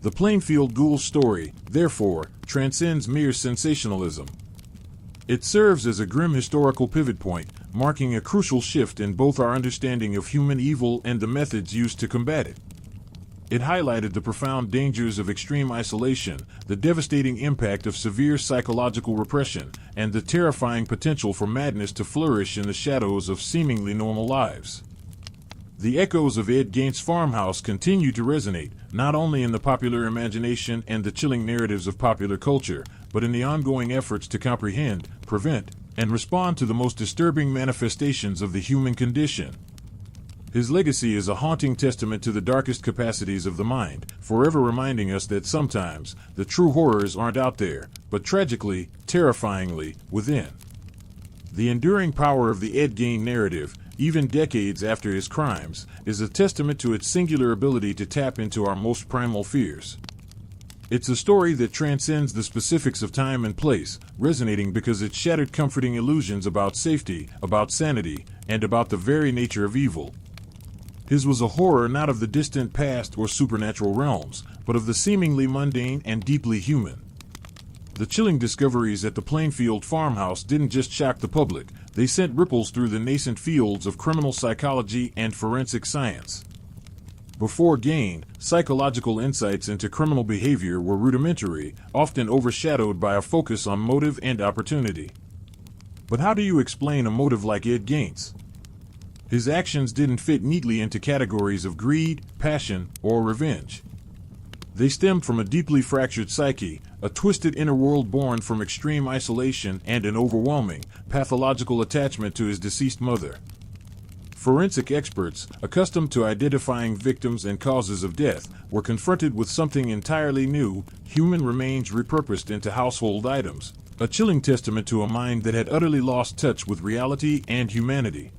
The Plainfield Ghoul story, therefore, transcends mere sensationalism. It serves as a grim historical pivot point, marking a crucial shift in both our understanding of human evil and the methods used to combat it. It highlighted the profound dangers of extreme isolation, the devastating impact of severe psychological repression, and the terrifying potential for madness to flourish in the shadows of seemingly normal lives. The echoes of Ed Gain's farmhouse continue to resonate, not only in the popular imagination and the chilling narratives of popular culture, but in the ongoing efforts to comprehend, prevent, and respond to the most disturbing manifestations of the human condition. His legacy is a haunting testament to the darkest capacities of the mind, forever reminding us that sometimes the true horrors aren't out there, but tragically, terrifyingly, within. The enduring power of the Ed Gain narrative, even decades after his crimes, is a testament to its singular ability to tap into our most primal fears. It's a story that transcends the specifics of time and place, resonating because it shattered comforting illusions about safety, about sanity, and about the very nature of evil. His was a horror not of the distant past or supernatural realms, but of the seemingly mundane and deeply human. The chilling discoveries at the Plainfield farmhouse didn't just shock the public, they sent ripples through the nascent fields of criminal psychology and forensic science. Before Gain, psychological insights into criminal behavior were rudimentary, often overshadowed by a focus on motive and opportunity. But how do you explain a motive like Ed Gain's? His actions didn't fit neatly into categories of greed, passion, or revenge. They stemmed from a deeply fractured psyche, a twisted inner world born from extreme isolation and an overwhelming, pathological attachment to his deceased mother. Forensic experts, accustomed to identifying victims and causes of death, were confronted with something entirely new: human remains repurposed into household items, a chilling testament to a mind that had utterly lost touch with reality and humanity.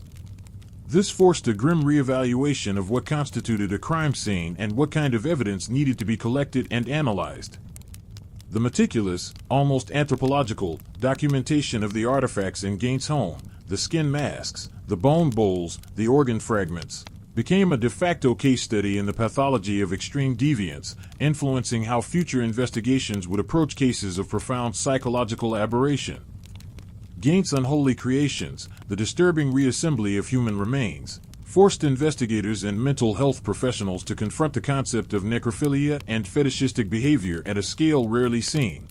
This forced a grim reevaluation of what constituted a crime scene and what kind of evidence needed to be collected and analyzed. The meticulous, almost anthropological, documentation of the artifacts in Gaines' home, the skin masks, the bone bowls, the organ fragments, became a de facto case study in the pathology of extreme deviance, influencing how future investigations would approach cases of profound psychological aberration. Gaines' unholy creations, the disturbing reassembly of human remains, forced investigators and mental health professionals to confront the concept of necrophilia and fetishistic behavior at a scale rarely seen.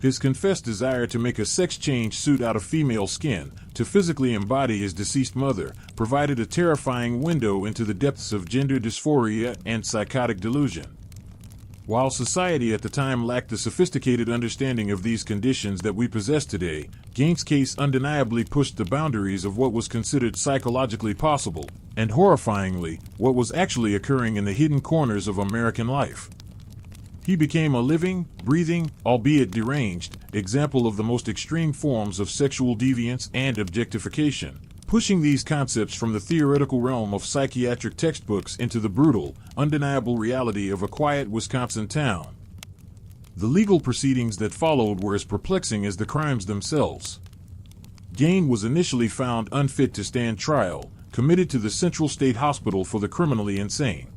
His confessed desire to make a sex-change suit out of female skin, to physically embody his deceased mother, provided a terrifying window into the depths of gender dysphoria and psychotic delusion. While society at the time lacked the sophisticated understanding of these conditions that we possess today, Gaines' case undeniably pushed the boundaries of what was considered psychologically possible, and horrifyingly, what was actually occurring in the hidden corners of American life. He became a living, breathing, albeit deranged, example of the most extreme forms of sexual deviance and objectification, pushing these concepts from the theoretical realm of psychiatric textbooks into the brutal, undeniable reality of a quiet Wisconsin town. The legal proceedings that followed were as perplexing as the crimes themselves. Gaines was initially found unfit to stand trial, committed to the Central State Hospital for the criminally insane.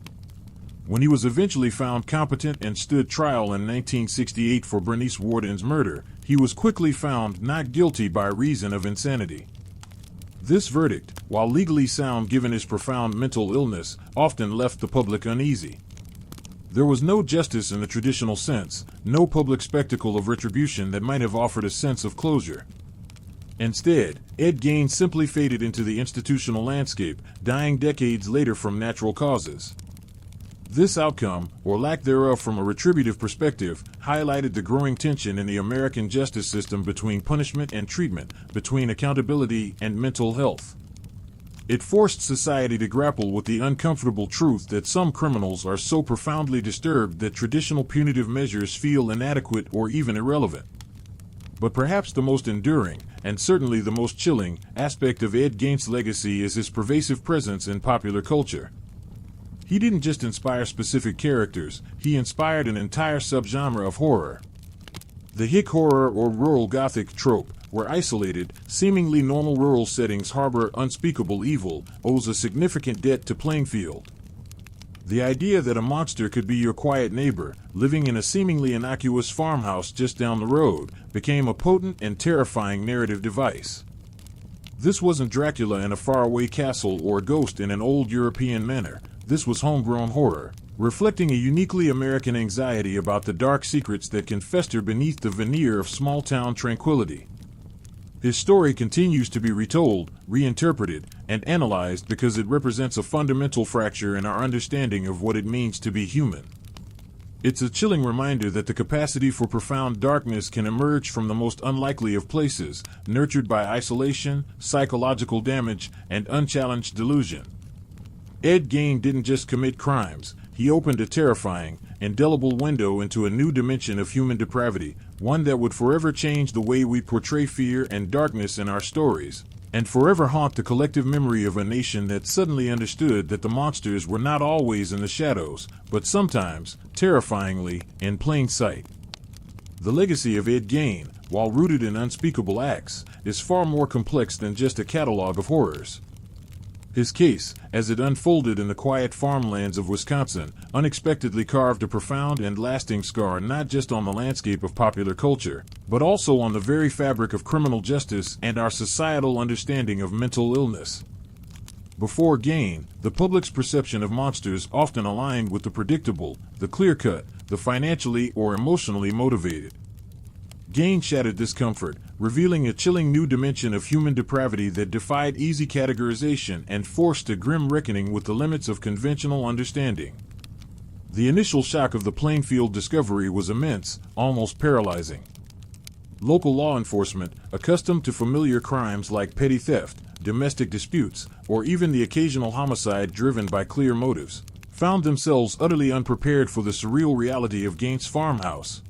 When he was eventually found competent and stood trial in 1968 for Bernice Worden's murder, he was quickly found not guilty by reason of insanity. This verdict, while legally sound given his profound mental illness, often left the public uneasy. There was no justice in the traditional sense, no public spectacle of retribution that might have offered a sense of closure. Instead, Ed Gaines simply faded into the institutional landscape, dying decades later from natural causes. This outcome, or lack thereof from a retributive perspective, highlighted the growing tension in the American justice system between punishment and treatment, between accountability and mental health. It forced society to grapple with the uncomfortable truth that some criminals are so profoundly disturbed that traditional punitive measures feel inadequate or even irrelevant. But perhaps the most enduring, and certainly the most chilling, aspect of Ed Gaines' legacy is his pervasive presence in popular culture. He didn't just inspire specific characters, he inspired an entire subgenre of horror. The hick horror or rural gothic trope, where isolated, seemingly normal rural settings harbor unspeakable evil, owes a significant debt to Plainfield. The idea that a monster could be your quiet neighbor, living in a seemingly innocuous farmhouse just down the road, became a potent and terrifying narrative device. This wasn't Dracula in a faraway castle or a ghost in an old European manor. This was homegrown horror, reflecting a uniquely American anxiety about the dark secrets that can fester beneath the veneer of small-town tranquility. His story continues to be retold, reinterpreted, and analyzed because it represents a fundamental fracture in our understanding of what it means to be human. It's a chilling reminder that the capacity for profound darkness can emerge from the most unlikely of places, nurtured by isolation, psychological damage, and unchallenged delusion. Ed Gaines didn't just commit crimes, he opened a terrifying, indelible window into a new dimension of human depravity, one that would forever change the way we portray fear and darkness in our stories, and forever haunt the collective memory of a nation that suddenly understood that the monsters were not always in the shadows, but sometimes, terrifyingly, in plain sight. The legacy of Ed Gaines, while rooted in unspeakable acts, is far more complex than just a catalog of horrors. His case, as it unfolded in the quiet farmlands of Wisconsin, unexpectedly carved a profound and lasting scar not just on the landscape of popular culture, but also on the very fabric of criminal justice and our societal understanding of mental illness. Before Gaines, the public's perception of monsters often aligned with the predictable, the clear-cut, the financially or emotionally motivated. Gaines shattered this comfort, revealing a chilling new dimension of human depravity that defied easy categorization and forced a grim reckoning with the limits of conventional understanding. The initial shock of the Plainfield discovery was immense, almost paralyzing. Local law enforcement, accustomed to familiar crimes like petty theft, domestic disputes, or even the occasional homicide driven by clear motives, found themselves utterly unprepared for the surreal reality of Gaines' farmhouse.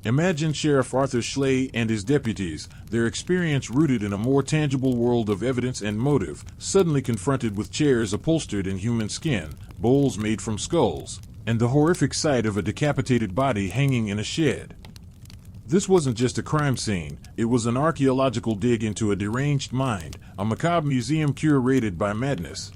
Imagine Sheriff Arthur Schley and his deputies, their experience rooted in a more tangible world of evidence and motive, suddenly confronted with chairs upholstered in human skin, bowls made from skulls, and the horrific sight of a decapitated body hanging in a shed. This wasn't just a crime scene, it was an archaeological dig into a deranged mind, a macabre museum curated by madness.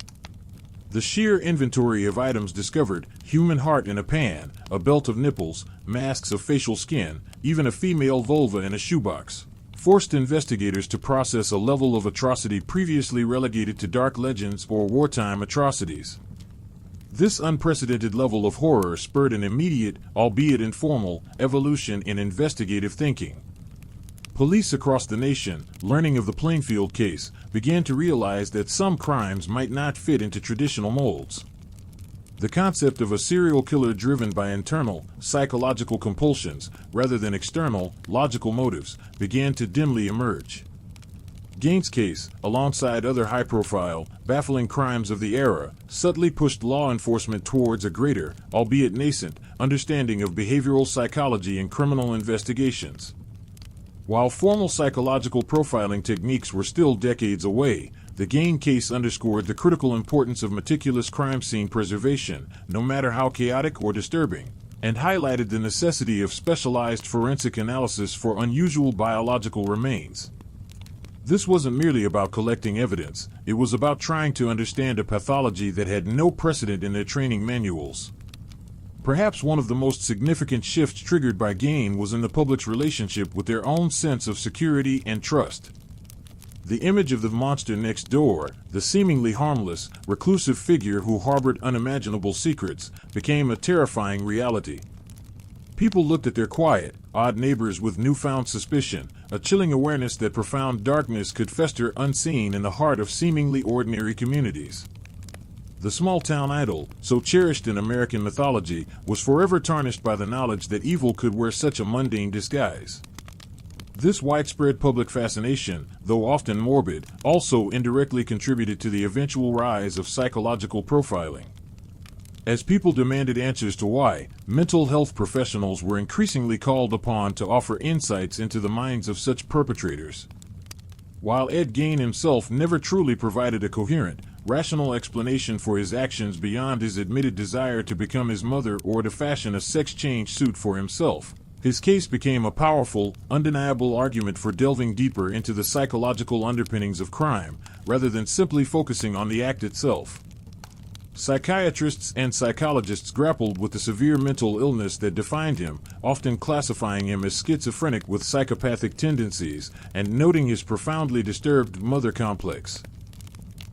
The sheer inventory of items discovered, human heart in a pan, a belt of nipples, masks of facial skin, even a female vulva in a shoebox, forced investigators to process a level of atrocity previously relegated to dark legends or wartime atrocities. This unprecedented level of horror spurred an immediate, albeit informal, evolution in investigative thinking. Police across the nation, learning of the Plainfield case, began to realize that some crimes might not fit into traditional molds. The concept of a serial killer driven by internal, psychological compulsions, rather than external, logical motives, began to dimly emerge. Gaines' case, alongside other high-profile, baffling crimes of the era, subtly pushed law enforcement towards a greater, albeit nascent, understanding of behavioral psychology in criminal investigations. While formal psychological profiling techniques were still decades away, the Gaines case underscored the critical importance of meticulous crime scene preservation, no matter how chaotic or disturbing, and highlighted the necessity of specialized forensic analysis for unusual biological remains. This wasn't merely about collecting evidence, it was about trying to understand a pathology that had no precedent in their training manuals. Perhaps one of the most significant shifts triggered by Gaines was in the public's relationship with their own sense of security and trust. The image of the monster next door, the seemingly harmless, reclusive figure who harbored unimaginable secrets, became a terrifying reality. People looked at their quiet, odd neighbors with newfound suspicion, a chilling awareness that profound darkness could fester unseen in the heart of seemingly ordinary communities. The small-town idol, so cherished in American mythology, was forever tarnished by the knowledge that evil could wear such a mundane disguise. This widespread public fascination, though often morbid, also indirectly contributed to the eventual rise of psychological profiling. As people demanded answers to why, mental health professionals were increasingly called upon to offer insights into the minds of such perpetrators. While Ed Gaines himself never truly provided a coherent, rational explanation for his actions beyond his admitted desire to become his mother or to fashion a sex-change suit for himself, his case became a powerful, undeniable argument for delving deeper into the psychological underpinnings of crime, rather than simply focusing on the act itself. Psychiatrists and psychologists grappled with the severe mental illness that defined him, often classifying him as schizophrenic with psychopathic tendencies, and noting his profoundly disturbed mother complex.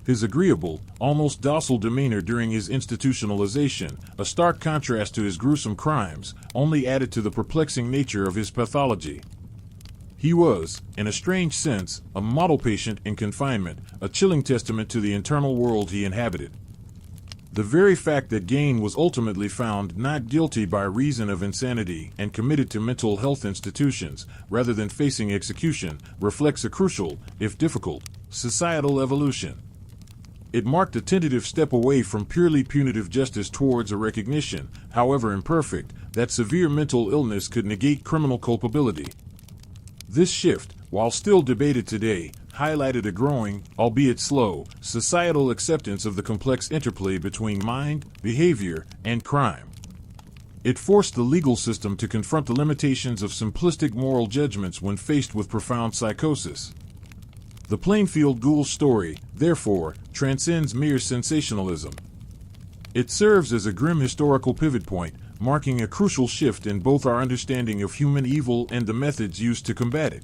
His agreeable, almost docile demeanor during his institutionalization, a stark contrast to his gruesome crimes, only added to the perplexing nature of his pathology. He was, in a strange sense, a model patient in confinement, a chilling testament to the internal world he inhabited. The very fact that Gaines was ultimately found not guilty by reason of insanity and committed to mental health institutions, rather than facing execution, reflects a crucial, if difficult, societal evolution. It marked a tentative step away from purely punitive justice towards a recognition, however imperfect, that severe mental illness could negate criminal culpability. This shift, while still debated today, highlighted a growing, albeit slow, societal acceptance of the complex interplay between mind, behavior, and crime. It forced the legal system to confront the limitations of simplistic moral judgments when faced with profound psychosis. The Plainfield Ghoul story, therefore, transcends mere sensationalism. It serves as a grim historical pivot point, marking a crucial shift in both our understanding of human evil and the methods used to combat it.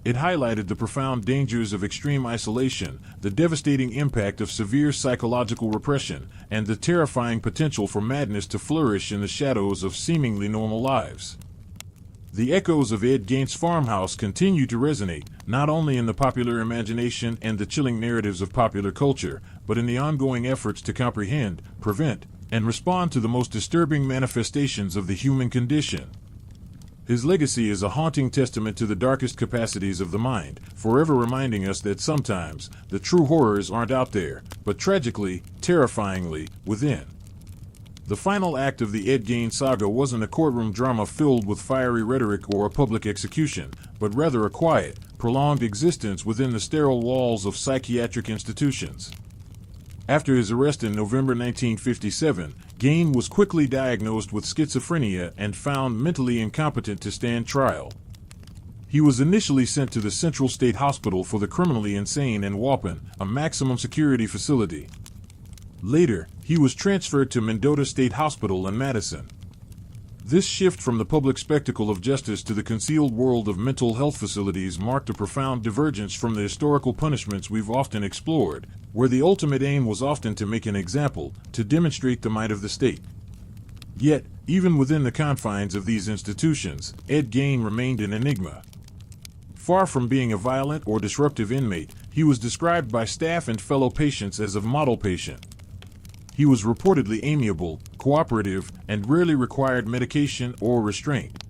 It highlighted the profound dangers of extreme isolation, the devastating impact of severe psychological repression, and the terrifying potential for madness to flourish in the shadows of seemingly normal lives. The echoes of Ed Gaines' farmhouse continue to resonate, not only in the popular imagination and the chilling narratives of popular culture, but in the ongoing efforts to comprehend, prevent, and respond to the most disturbing manifestations of the human condition. His legacy is a haunting testament to the darkest capacities of the mind, forever reminding us that sometimes the true horrors aren't out there, but tragically, terrifyingly, within. The final act of the Ed Gaines saga wasn't a courtroom drama filled with fiery rhetoric or a public execution, but rather a quiet, prolonged existence within the sterile walls of psychiatric institutions. After his arrest in November 1957, Gain was quickly diagnosed with schizophrenia and found mentally incompetent to stand trial. He was initially sent to the Central State Hospital for the Criminally Insane in Waupun, a maximum security facility. Later, he was transferred to Mendota State Hospital in Madison. This shift from the public spectacle of justice to the concealed world of mental health facilities marked a profound divergence from the historical punishments we've often explored, where the ultimate aim was often to make an example, to demonstrate the might of the state. Yet, even within the confines of these institutions, Ed Gain remained an enigma. Far from being a violent or disruptive inmate, he was described by staff and fellow patients as a model patient. He was reportedly amiable, cooperative, and rarely required medication or restraint.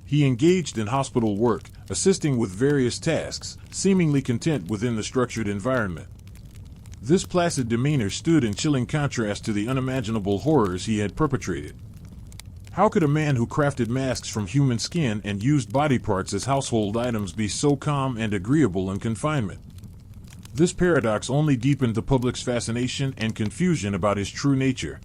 He engaged in hospital work, assisting with various tasks, seemingly content within the structured environment. This placid demeanor stood in chilling contrast to the unimaginable horrors he had perpetrated. How could a man who crafted masks from human skin and used body parts as household items be so calm and agreeable in confinement? This paradox only deepened the public's fascination and confusion about his true nature.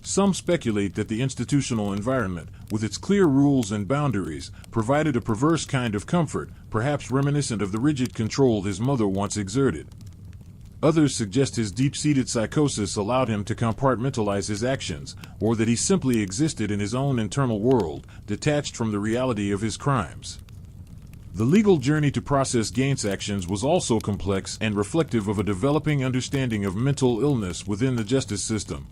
Some speculate that the institutional environment, with its clear rules and boundaries, provided a perverse kind of comfort, perhaps reminiscent of the rigid control his mother once exerted. Others suggest his deep-seated psychosis allowed him to compartmentalize his actions, or that he simply existed in his own internal world, detached from the reality of his crimes. The legal journey to process Gain's actions was also complex and reflective of a developing understanding of mental illness within the justice system.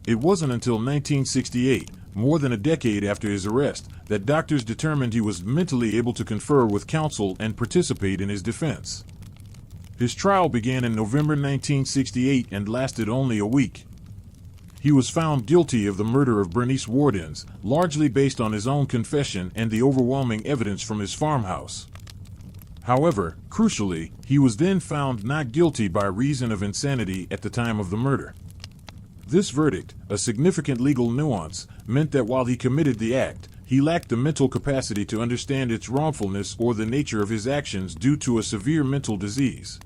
It wasn't until 1968, more than a decade after his arrest, that doctors determined he was mentally able to confer with counsel and participate in his defense. His trial began in November 1968 and lasted only a week. He was found guilty of the murder of Bernice Wardens, largely based on his own confession and the overwhelming evidence from his farmhouse. However, crucially, he was then found not guilty by reason of insanity at the time of the murder. This verdict, a significant legal nuance, meant that while he committed the act, he lacked the mental capacity to understand its wrongfulness or the nature of his actions due to a severe mental disease.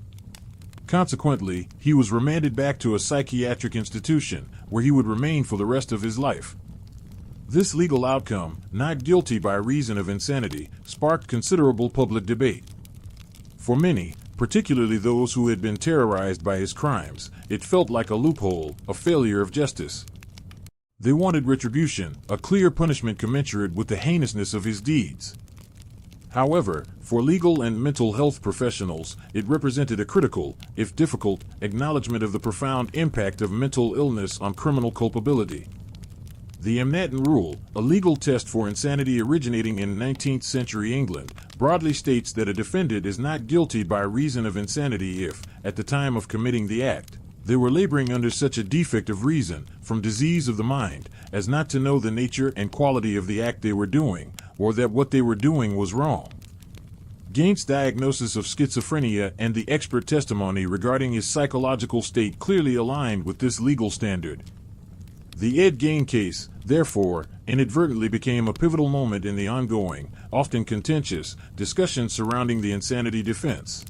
Consequently, he was remanded back to a psychiatric institution, where he would remain for the rest of his life. This legal outcome, not guilty by reason of insanity, sparked considerable public debate. For many, particularly those who had been terrorized by his crimes, it felt like a loophole, a failure of justice. They wanted retribution, a clear punishment commensurate with the heinousness of his deeds. However, for legal and mental health professionals, it represented a critical, if difficult, acknowledgement of the profound impact of mental illness on criminal culpability. The Amnaton Rule, a legal test for insanity originating in 19th century England, broadly states that a defendant is not guilty by reason of insanity if, at the time of committing the act, they were laboring under such a defect of reason, from disease of the mind, as not to know the nature and quality of the act they were doing, or that what they were doing was wrong. Gain's diagnosis of schizophrenia and the expert testimony regarding his psychological state clearly aligned with this legal standard. The Ed Gain case, therefore, inadvertently became a pivotal moment in the ongoing, often contentious, discussion surrounding the insanity defense.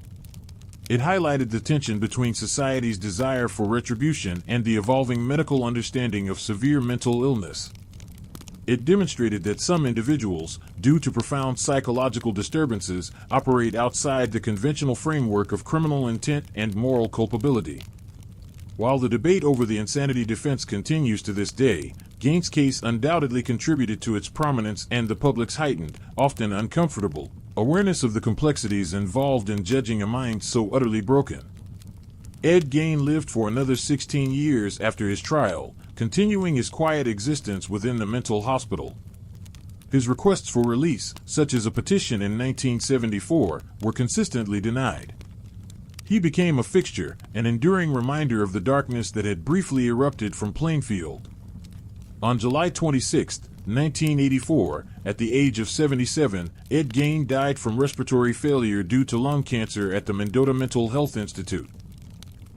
It highlighted the tension between society's desire for retribution and the evolving medical understanding of severe mental illness. It demonstrated that some individuals, due to profound psychological disturbances, operate outside the conventional framework of criminal intent and moral culpability. While the debate over the insanity defense continues to this day, Gain's case undoubtedly contributed to its prominence and the public's heightened, often uncomfortable, awareness of the complexities involved in judging a mind so utterly broken. Ed Gain lived for another 16 years after his trial, continuing his quiet existence within the mental hospital. His requests for release, such as a petition in 1974, were consistently denied. He became a fixture, an enduring reminder of the darkness that had briefly erupted from Plainfield. On July 26, 1984, at the age of 77, Ed Gain died from respiratory failure due to lung cancer at the Mendota Mental Health Institute.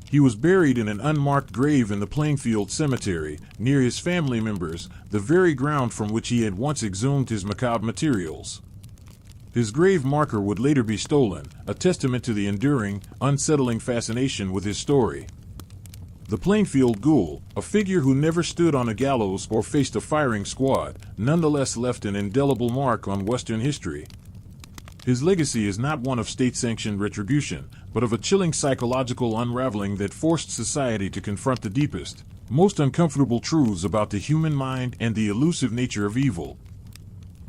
He was buried in an unmarked grave in the Plainfield Cemetery, near his family members, the very ground from which he had once exhumed his macabre materials. His grave marker would later be stolen, a testament to the enduring, unsettling fascination with his story. The Plainfield Ghoul, a figure who never stood on a gallows or faced a firing squad, nonetheless left an indelible mark on Western history. His legacy is not one of state-sanctioned retribution, but of a chilling psychological unraveling that forced society to confront the deepest, most uncomfortable truths about the human mind and the elusive nature of evil.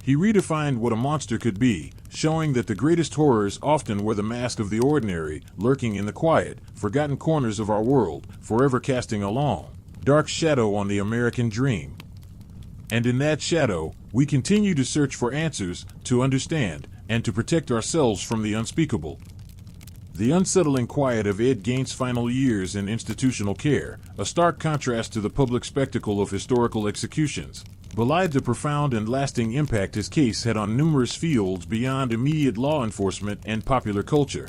He redefined what a monster could be, showing that the greatest horrors often wear the mask of the ordinary, lurking in the quiet, forgotten corners of our world, forever casting a long, dark shadow on the American dream. And in that shadow, we continue to search for answers, to understand, and to protect ourselves from the unspeakable. The unsettling quiet of Ed Gein's final years in institutional care, a stark contrast to the public spectacle of historical executions, belied the profound and lasting impact his case had on numerous fields beyond immediate law enforcement and popular culture.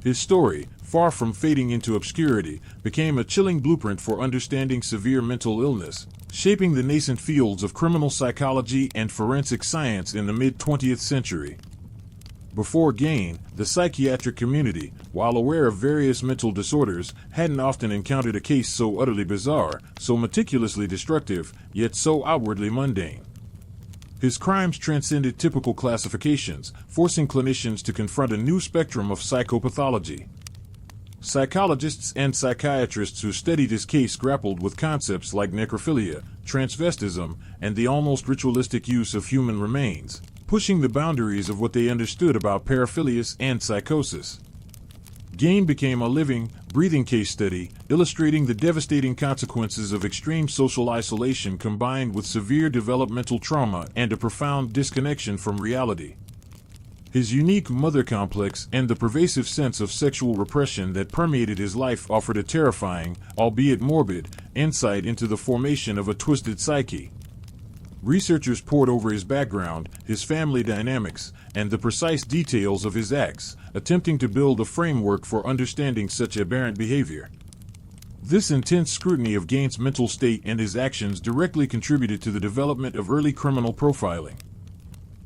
His story, far from fading into obscurity, became a chilling blueprint for understanding severe mental illness, shaping the nascent fields of criminal psychology and forensic science in the mid-20th century. Before Gein, the psychiatric community, while aware of various mental disorders, hadn't often encountered a case so utterly bizarre, so meticulously destructive, yet so outwardly mundane. His crimes transcended typical classifications, forcing clinicians to confront a new spectrum of psychopathology. Psychologists and psychiatrists who studied his case grappled with concepts like necrophilia, transvestism, and the almost ritualistic use of human remains, pushing the boundaries of what they understood about paraphilias and psychosis. Gein became a living, breathing case study, illustrating the devastating consequences of extreme social isolation combined with severe developmental trauma and a profound disconnection from reality. His unique mother complex and the pervasive sense of sexual repression that permeated his life offered a terrifying, albeit morbid, insight into the formation of a twisted psyche. Researchers pored over his background, his family dynamics, and the precise details of his acts, attempting to build a framework for understanding such aberrant behavior. This intense scrutiny of Gein's mental state and his actions directly contributed to the development of early criminal profiling.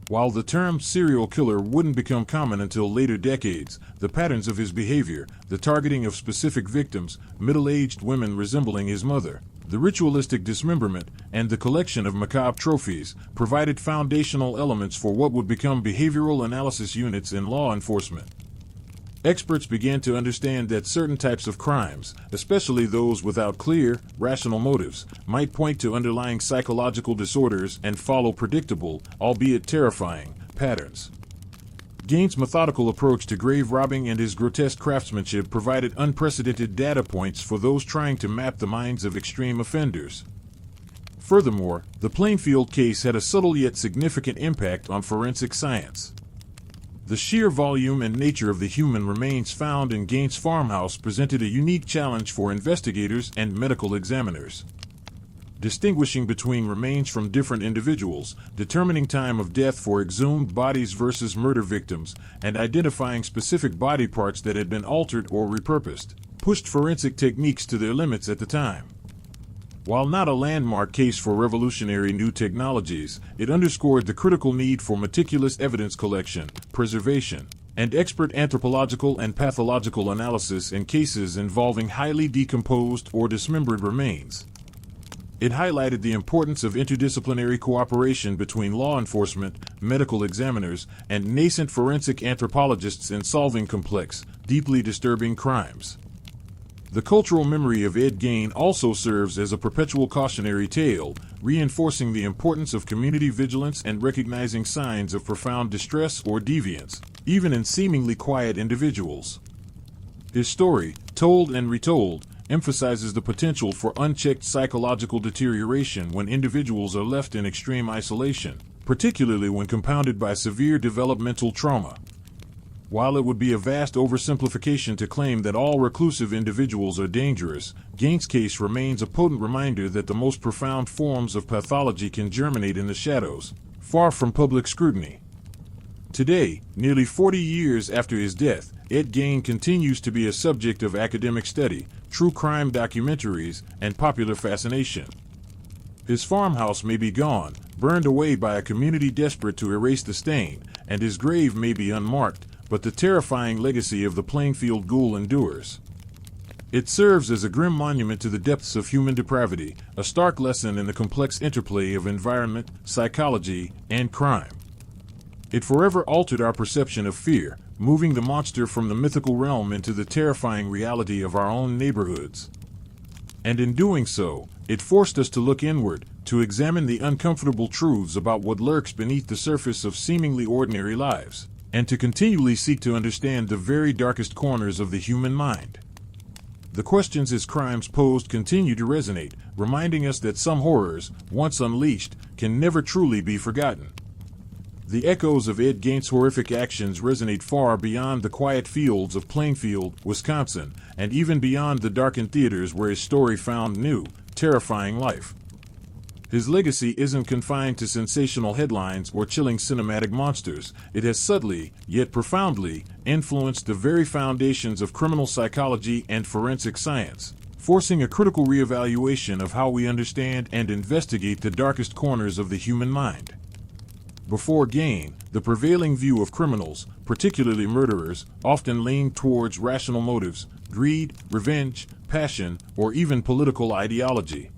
While the term serial killer wouldn't become common until later decades, the patterns of his behavior, the targeting of specific victims, middle-aged women resembling his mother, the ritualistic dismemberment, and the collection of macabre trophies, provided foundational elements for what would become behavioral analysis units in law enforcement. Experts began to understand that certain types of crimes, especially those without clear, rational motives, might point to underlying psychological disorders and follow predictable, albeit terrifying, patterns. Gein's methodical approach to grave robbing and his grotesque craftsmanship provided unprecedented data points for those trying to map the minds of extreme offenders. Furthermore, the Plainfield case had a subtle yet significant impact on forensic science. The sheer volume and nature of the human remains found in Gein's farmhouse presented a unique challenge for investigators and medical examiners. Distinguishing between remains from different individuals, determining time of death for exhumed bodies versus murder victims, and identifying specific body parts that had been altered or repurposed, pushed forensic techniques to their limits at the time. While not a landmark case for revolutionary new technologies, it underscored the critical need for meticulous evidence collection, preservation, and expert anthropological and pathological analysis in cases involving highly decomposed or dismembered remains. It highlighted the importance of interdisciplinary cooperation between law enforcement, medical examiners, and nascent forensic anthropologists in solving complex, deeply disturbing crimes. The cultural memory of Ed Gein also serves as a perpetual cautionary tale, reinforcing the importance of community vigilance and recognizing signs of profound distress or deviance, even in seemingly quiet individuals. His story, told and retold, emphasizes the potential for unchecked psychological deterioration when individuals are left in extreme isolation, particularly when compounded by severe developmental trauma. While it would be a vast oversimplification to claim that all reclusive individuals are dangerous, Gein's case remains a potent reminder that the most profound forms of pathology can germinate in the shadows, far from public scrutiny. Today, nearly 40 years after his death, Ed Gein continues to be a subject of academic study, true crime documentaries, and popular fascination. His farmhouse may be gone, burned away by a community desperate to erase the stain, and his grave may be unmarked, but the terrifying legacy of the Plainfield Ghoul endures. It serves as a grim monument to the depths of human depravity, a stark lesson in the complex interplay of environment, psychology, and crime. It forever altered our perception of fear, moving the monster from the mythical realm into the terrifying reality of our own neighborhoods. And in doing so, it forced us to look inward, to examine the uncomfortable truths about what lurks beneath the surface of seemingly ordinary lives, and to continually seek to understand the very darkest corners of the human mind. The questions his crimes posed continue to resonate, reminding us that some horrors, once unleashed, can never truly be forgotten. The echoes of Ed Gain's horrific actions resonate far beyond the quiet fields of Plainfield, Wisconsin, and even beyond the darkened theaters where his story found new, terrifying life. His legacy isn't confined to sensational headlines or chilling cinematic monsters. It has subtly, yet profoundly, influenced the very foundations of criminal psychology and forensic science, forcing a critical reevaluation of how we understand and investigate the darkest corners of the human mind. Before Gain, the prevailing view of criminals, particularly murderers, often leaned towards rational motives, greed, revenge, passion, or even political ideology.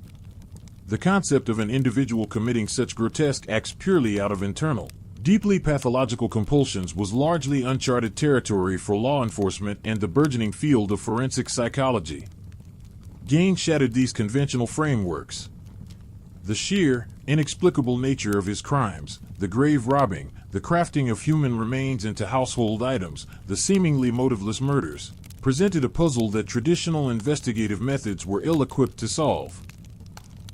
The concept of an individual committing such grotesque acts purely out of internal, deeply pathological compulsions was largely uncharted territory for law enforcement and the burgeoning field of forensic psychology. Gain shattered these conventional frameworks. The sheer, inexplicable nature of his crimes, the grave robbing, the crafting of human remains into household items, the seemingly motiveless murders, presented a puzzle that traditional investigative methods were ill-equipped to solve.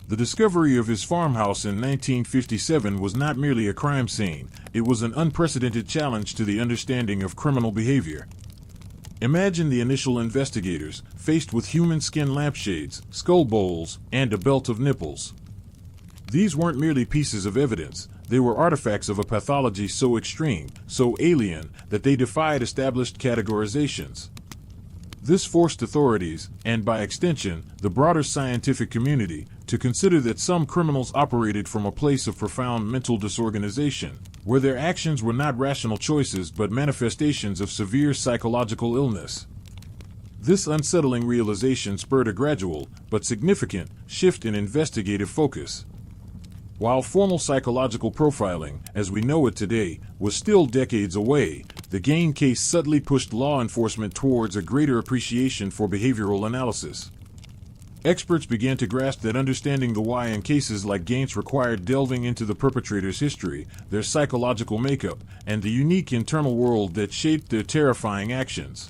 The discovery of his farmhouse in 1957 was not merely a crime scene, it was an unprecedented challenge to the understanding of criminal behavior. Imagine the initial investigators, faced with human skin lampshades, skull bowls, and a belt of nipples. These weren't merely pieces of evidence, they were artifacts of a pathology so extreme, so alien, that they defied established categorizations. This forced authorities, and by extension, the broader scientific community, to consider that some criminals operated from a place of profound mental disorganization, where their actions were not rational choices but manifestations of severe psychological illness. This unsettling realization spurred a gradual, but significant, shift in investigative focus. While formal psychological profiling, as we know it today, was still decades away, the Gain case subtly pushed law enforcement towards a greater appreciation for behavioral analysis. Experts began to grasp that understanding the why in cases like Gain's required delving into the perpetrator's history, their psychological makeup, and the unique internal world that shaped their terrifying actions.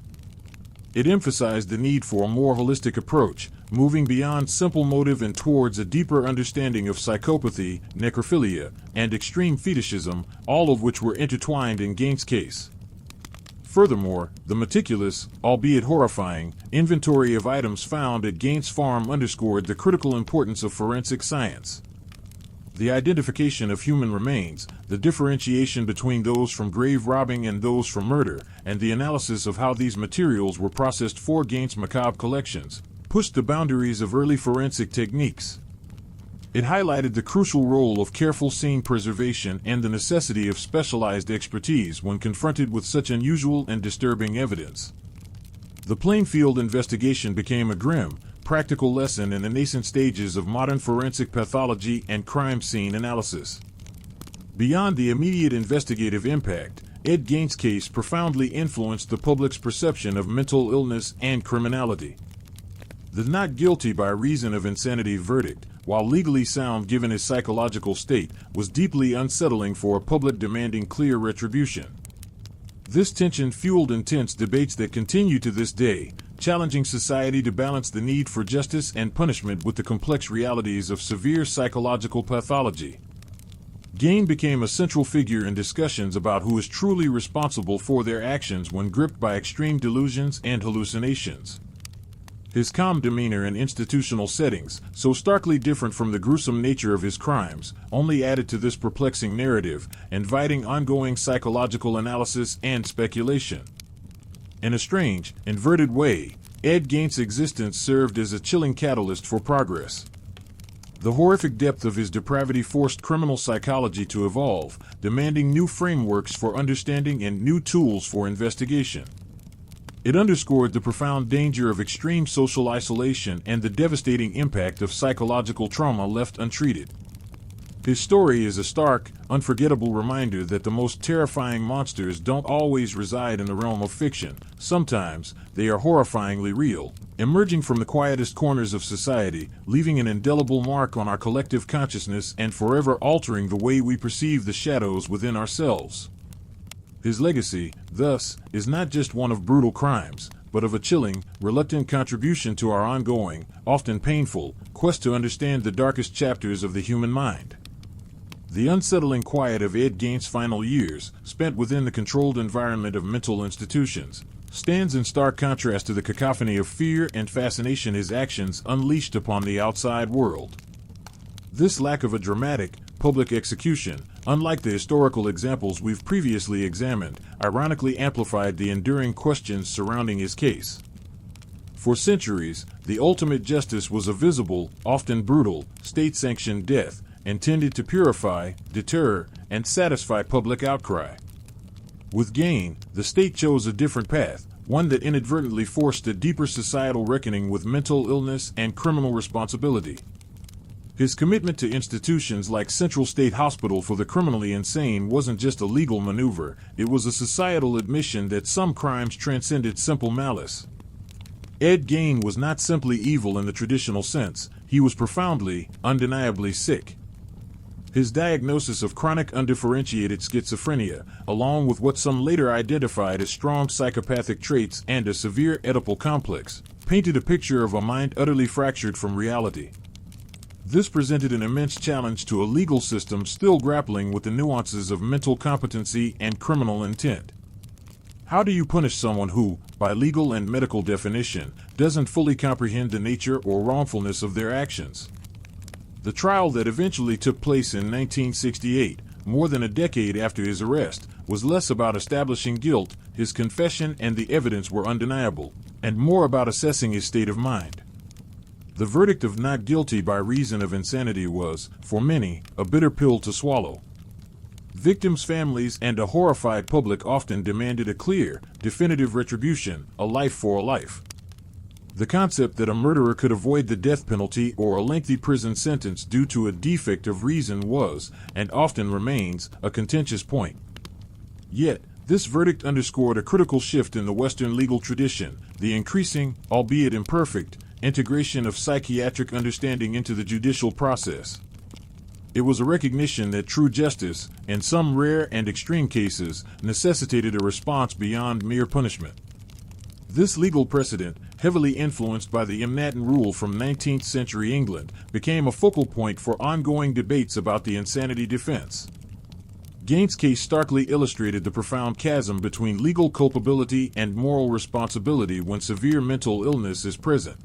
It emphasized the need for a more holistic approach, moving beyond simple motive and towards a deeper understanding of psychopathy, necrophilia, and extreme fetishism, all of which were intertwined in Gain's case. Furthermore, the meticulous, albeit horrifying, inventory of items found at Gain's farm underscored the critical importance of forensic science. The identification of human remains, the differentiation between those from grave robbing and those from murder, and the analysis of how these materials were processed for Gain's macabre collections, pushed the boundaries of early forensic techniques. It highlighted the crucial role of careful scene preservation and the necessity of specialized expertise when confronted with such unusual and disturbing evidence. The Plainfield investigation became a grim, practical lesson in the nascent stages of modern forensic pathology and crime scene analysis. Beyond the immediate investigative impact, Ed Gain's case profoundly influenced the public's perception of mental illness and criminality. The not guilty by reason of insanity verdict, while legally sound given his psychological state, was deeply unsettling for a public demanding clear retribution. This tension fueled intense debates that continue to this day, challenging society to balance the need for justice and punishment with the complex realities of severe psychological pathology. Gain became a central figure in discussions about who is truly responsible for their actions when gripped by extreme delusions and hallucinations. His calm demeanor in institutional settings, so starkly different from the gruesome nature of his crimes, only added to this perplexing narrative, inviting ongoing psychological analysis and speculation. In a strange, inverted way, Ed Gain's existence served as a chilling catalyst for progress. The horrific depth of his depravity forced criminal psychology to evolve, demanding new frameworks for understanding and new tools for investigation. It underscored the profound danger of extreme social isolation and the devastating impact of psychological trauma left untreated. His story is a stark, unforgettable reminder that the most terrifying monsters don't always reside in the realm of fiction. Sometimes, they are horrifyingly real, emerging from the quietest corners of society, leaving an indelible mark on our collective consciousness and forever altering the way we perceive the shadows within ourselves. His legacy, thus, is not just one of brutal crimes, but of a chilling, reluctant contribution to our ongoing, often painful, quest to understand the darkest chapters of the human mind. The unsettling quiet of Ed Gein's final years, spent within the controlled environment of mental institutions, stands in stark contrast to the cacophony of fear and fascination his actions unleashed upon the outside world. This lack of a dramatic, public execution, unlike the historical examples we've previously examined, ironically amplified the enduring questions surrounding his case. For centuries, the ultimate justice was a visible, often brutal, state-sanctioned death, intended to purify, deter, and satisfy public outcry. With Gein, the state chose a different path, one that inadvertently forced a deeper societal reckoning with mental illness and criminal responsibility. His commitment to institutions like Central State Hospital for the Criminally Insane wasn't just a legal maneuver, it was a societal admission that some crimes transcended simple malice. Ed Gein was not simply evil in the traditional sense, he was profoundly, undeniably sick. His diagnosis of chronic undifferentiated schizophrenia, along with what some later identified as strong psychopathic traits and a severe Oedipal complex, painted a picture of a mind utterly fractured from reality. This presented an immense challenge to a legal system still grappling with the nuances of mental competency and criminal intent. How do you punish someone who, by legal and medical definition, doesn't fully comprehend the nature or wrongfulness of their actions? The trial that eventually took place in 1968, more than a decade after his arrest, was less about establishing guilt, his confession and the evidence were undeniable, and more about assessing his state of mind. The verdict of not guilty by reason of insanity was, for many, a bitter pill to swallow. Victims' families and a horrified public often demanded a clear, definitive retribution, a life for a life. The concept that a murderer could avoid the death penalty or a lengthy prison sentence due to a defect of reason was, and often remains, a contentious point. Yet, this verdict underscored a critical shift in the Western legal tradition, the increasing, albeit imperfect, integration of psychiatric understanding into the judicial process. It was a recognition that true justice, in some rare and extreme cases, necessitated a response beyond mere punishment. This legal precedent, heavily influenced by the Imnatin rule from 19th century England, became a focal point for ongoing debates about the insanity defense. Gein's case starkly illustrated the profound chasm between legal culpability and moral responsibility when severe mental illness is present.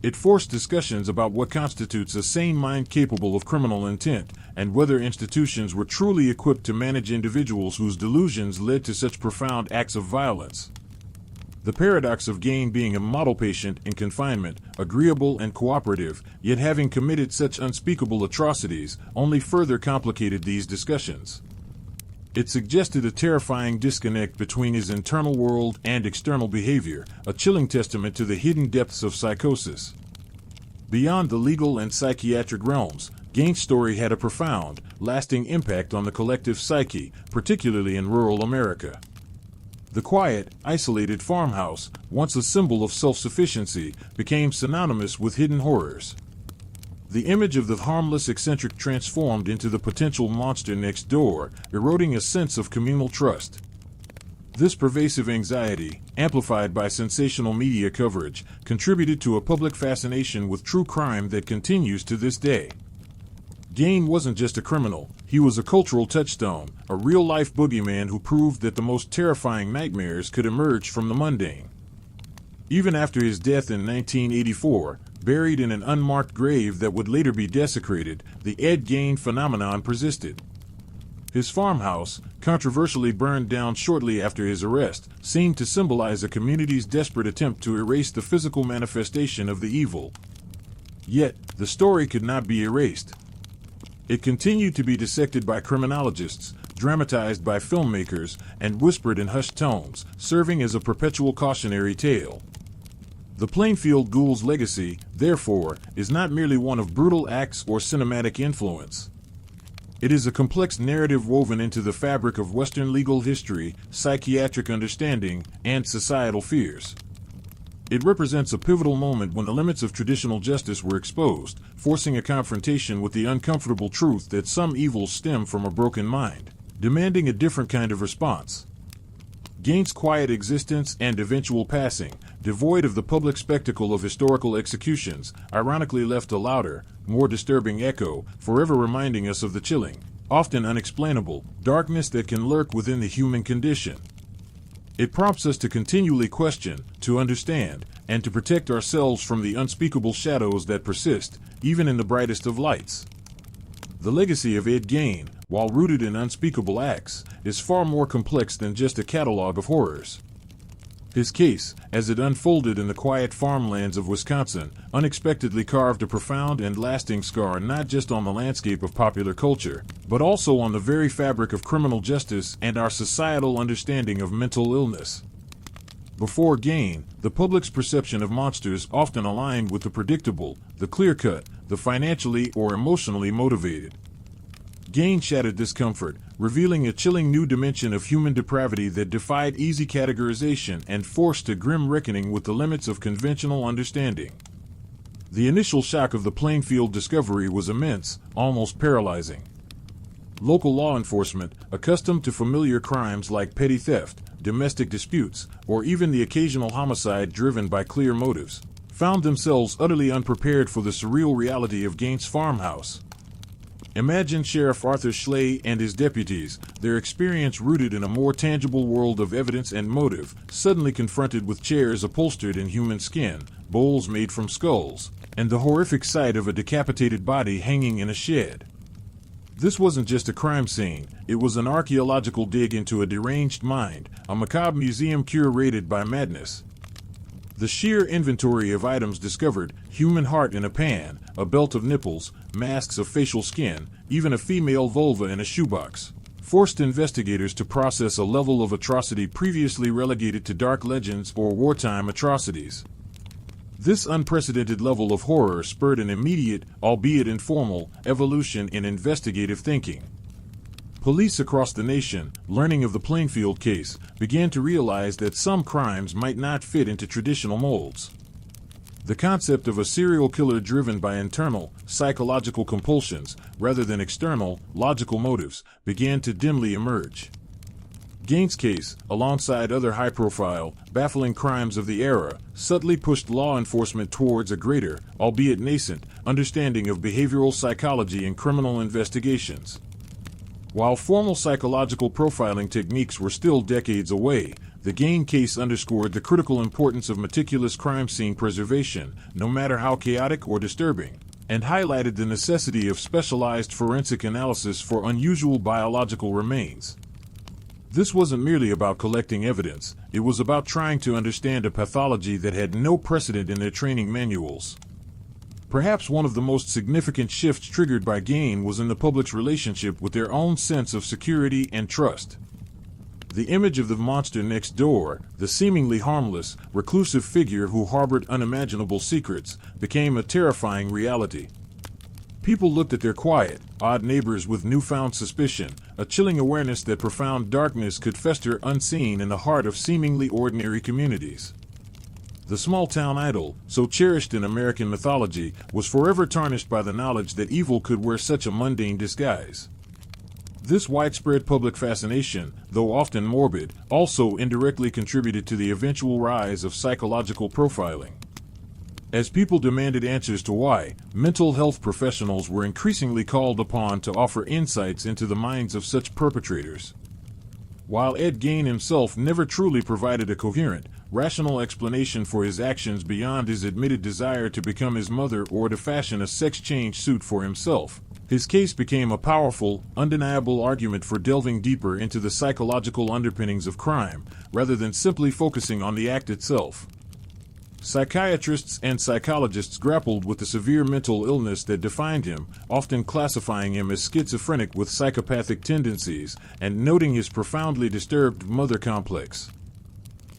It forced discussions about what constitutes a sane mind capable of criminal intent, and whether institutions were truly equipped to manage individuals whose delusions led to such profound acts of violence. The paradox of Gein being a model patient in confinement, agreeable and cooperative, yet having committed such unspeakable atrocities, only further complicated these discussions. It suggested a terrifying disconnect between his internal world and external behavior, a chilling testament to the hidden depths of psychosis. Beyond the legal and psychiatric realms, Gein's story had a profound, lasting impact on the collective psyche, particularly in rural America. The quiet, isolated farmhouse, once a symbol of self-sufficiency, became synonymous with hidden horrors. The image of the harmless eccentric transformed into the potential monster next door, eroding a sense of communal trust. This pervasive anxiety, amplified by sensational media coverage, contributed to a public fascination with true crime that continues to this day. Gein wasn't just a criminal, he was a cultural touchstone, a real-life boogeyman who proved that the most terrifying nightmares could emerge from the mundane. Even after his death in 1984, buried in an unmarked grave that would later be desecrated, the Ed Gein phenomenon persisted. His farmhouse, controversially burned down shortly after his arrest, seemed to symbolize a community's desperate attempt to erase the physical manifestation of the evil. Yet, the story could not be erased. It continued to be dissected by criminologists, dramatized by filmmakers and whispered in hushed tones, serving as a perpetual cautionary tale. The Plainfield Ghoul's legacy, therefore, is not merely one of brutal acts or cinematic influence. It is a complex narrative woven into the fabric of Western legal history, psychiatric understanding, and societal fears. It represents a pivotal moment when the limits of traditional justice were exposed, forcing a confrontation with the uncomfortable truth that some evils stem from a broken mind, demanding a different kind of response. Gaines' quiet existence and eventual passing, devoid of the public spectacle of historical executions, ironically left a louder, more disturbing echo, forever reminding us of the chilling, often unexplainable, darkness that can lurk within the human condition. It prompts us to continually question, to understand, and to protect ourselves from the unspeakable shadows that persist, even in the brightest of lights. The legacy of Ed Gein, while rooted in unspeakable acts, is far more complex than just a catalog of horrors. His case, as it unfolded in the quiet farmlands of Wisconsin, unexpectedly carved a profound and lasting scar not just on the landscape of popular culture, but also on the very fabric of criminal justice and our societal understanding of mental illness. Before Gein, the public's perception of monsters often aligned with the predictable, the clear-cut, the financially or emotionally motivated. Gein shattered this comfort, revealing a chilling new dimension of human depravity that defied easy categorization and forced a grim reckoning with the limits of conventional understanding. The initial shock of the Plainfield discovery was immense, almost paralyzing. Local law enforcement, accustomed to familiar crimes like petty theft, domestic disputes, or even the occasional homicide driven by clear motives, found themselves utterly unprepared for the surreal reality of Gein's farmhouse. Imagine Sheriff Arthur Schley and his deputies, their experience rooted in a more tangible world of evidence and motive, suddenly confronted with chairs upholstered in human skin, bowls made from skulls, and the horrific sight of a decapitated body hanging in a shed. This wasn't just a crime scene, it was an archaeological dig into a deranged mind, a macabre museum curated by madness. The sheer inventory of items discovered, human heart in a pan, a belt of nipples, masks of facial skin, even a female vulva in a shoebox, forced investigators to process a level of atrocity previously relegated to dark legends or wartime atrocities. This unprecedented level of horror spurred an immediate, albeit informal, evolution in investigative thinking. Police across the nation, learning of the Plainfield case, began to realize that some crimes might not fit into traditional molds. The concept of a serial killer driven by internal, psychological compulsions, rather than external, logical motives, began to dimly emerge. Gein's case, alongside other high-profile, baffling crimes of the era, subtly pushed law enforcement towards a greater, albeit nascent, understanding of behavioral psychology in criminal investigations. While formal psychological profiling techniques were still decades away, the Gein case underscored the critical importance of meticulous crime scene preservation, no matter how chaotic or disturbing, and highlighted the necessity of specialized forensic analysis for unusual biological remains. This wasn't merely about collecting evidence, it was about trying to understand a pathology that had no precedent in their training manuals. Perhaps one of the most significant shifts triggered by Gein was in the public's relationship with their own sense of security and trust. The image of the monster next door, the seemingly harmless, reclusive figure who harbored unimaginable secrets, became a terrifying reality. People looked at their quiet, odd neighbors with newfound suspicion, a chilling awareness that profound darkness could fester unseen in the heart of seemingly ordinary communities. The small-town idol, so cherished in American mythology, was forever tarnished by the knowledge that evil could wear such a mundane disguise. This widespread public fascination, though often morbid, also indirectly contributed to the eventual rise of psychological profiling. As people demanded answers to why, mental health professionals were increasingly called upon to offer insights into the minds of such perpetrators. While Ed Gein himself never truly provided a coherent, rational explanation for his actions beyond his admitted desire to become his mother or to fashion a sex-change suit for himself, his case became a powerful, undeniable argument for delving deeper into the psychological underpinnings of crime, rather than simply focusing on the act itself. Psychiatrists and psychologists grappled with the severe mental illness that defined him, often classifying him as schizophrenic with psychopathic tendencies, and noting his profoundly disturbed mother complex.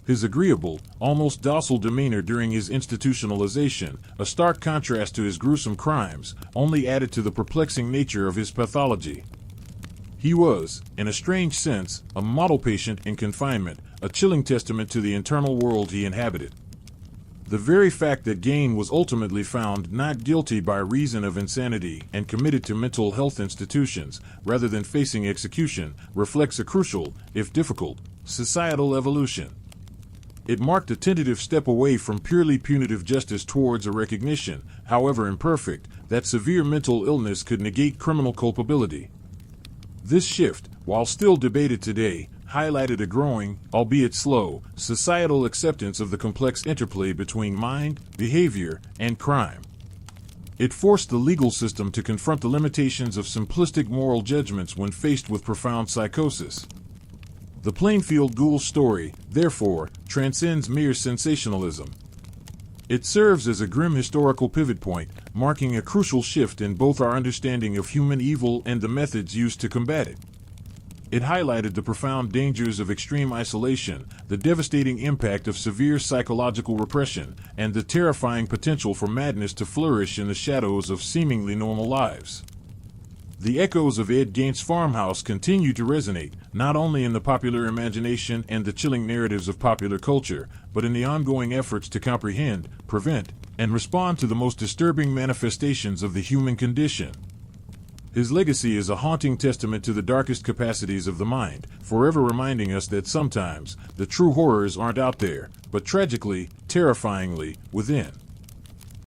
His agreeable, almost docile demeanor during his institutionalization, a stark contrast to his gruesome crimes, only added to the perplexing nature of his pathology. He was, in a strange sense, a model patient in confinement, a chilling testament to the internal world he inhabited. The very fact that Gain was ultimately found not guilty by reason of insanity and committed to mental health institutions, rather than facing execution, reflects a crucial, if difficult, societal evolution. It marked a tentative step away from purely punitive justice towards a recognition, however imperfect, that severe mental illness could negate criminal culpability. This shift, while still debated today, highlighted a growing, albeit slow, societal acceptance of the complex interplay between mind, behavior, and crime. It forced the legal system to confront the limitations of simplistic moral judgments when faced with profound psychosis. The Plainfield Ghoul story, therefore, transcends mere sensationalism. It serves as a grim historical pivot point, marking a crucial shift in both our understanding of human evil and the methods used to combat it. It highlighted the profound dangers of extreme isolation, the devastating impact of severe psychological repression, and the terrifying potential for madness to flourish in the shadows of seemingly normal lives. The echoes of Ed Gain's farmhouse continue to resonate, not only in the popular imagination and the chilling narratives of popular culture, but in the ongoing efforts to comprehend, prevent, and respond to the most disturbing manifestations of the human condition. His legacy is a haunting testament to the darkest capacities of the mind, forever reminding us that sometimes the true horrors aren't out there, but tragically, terrifyingly, within.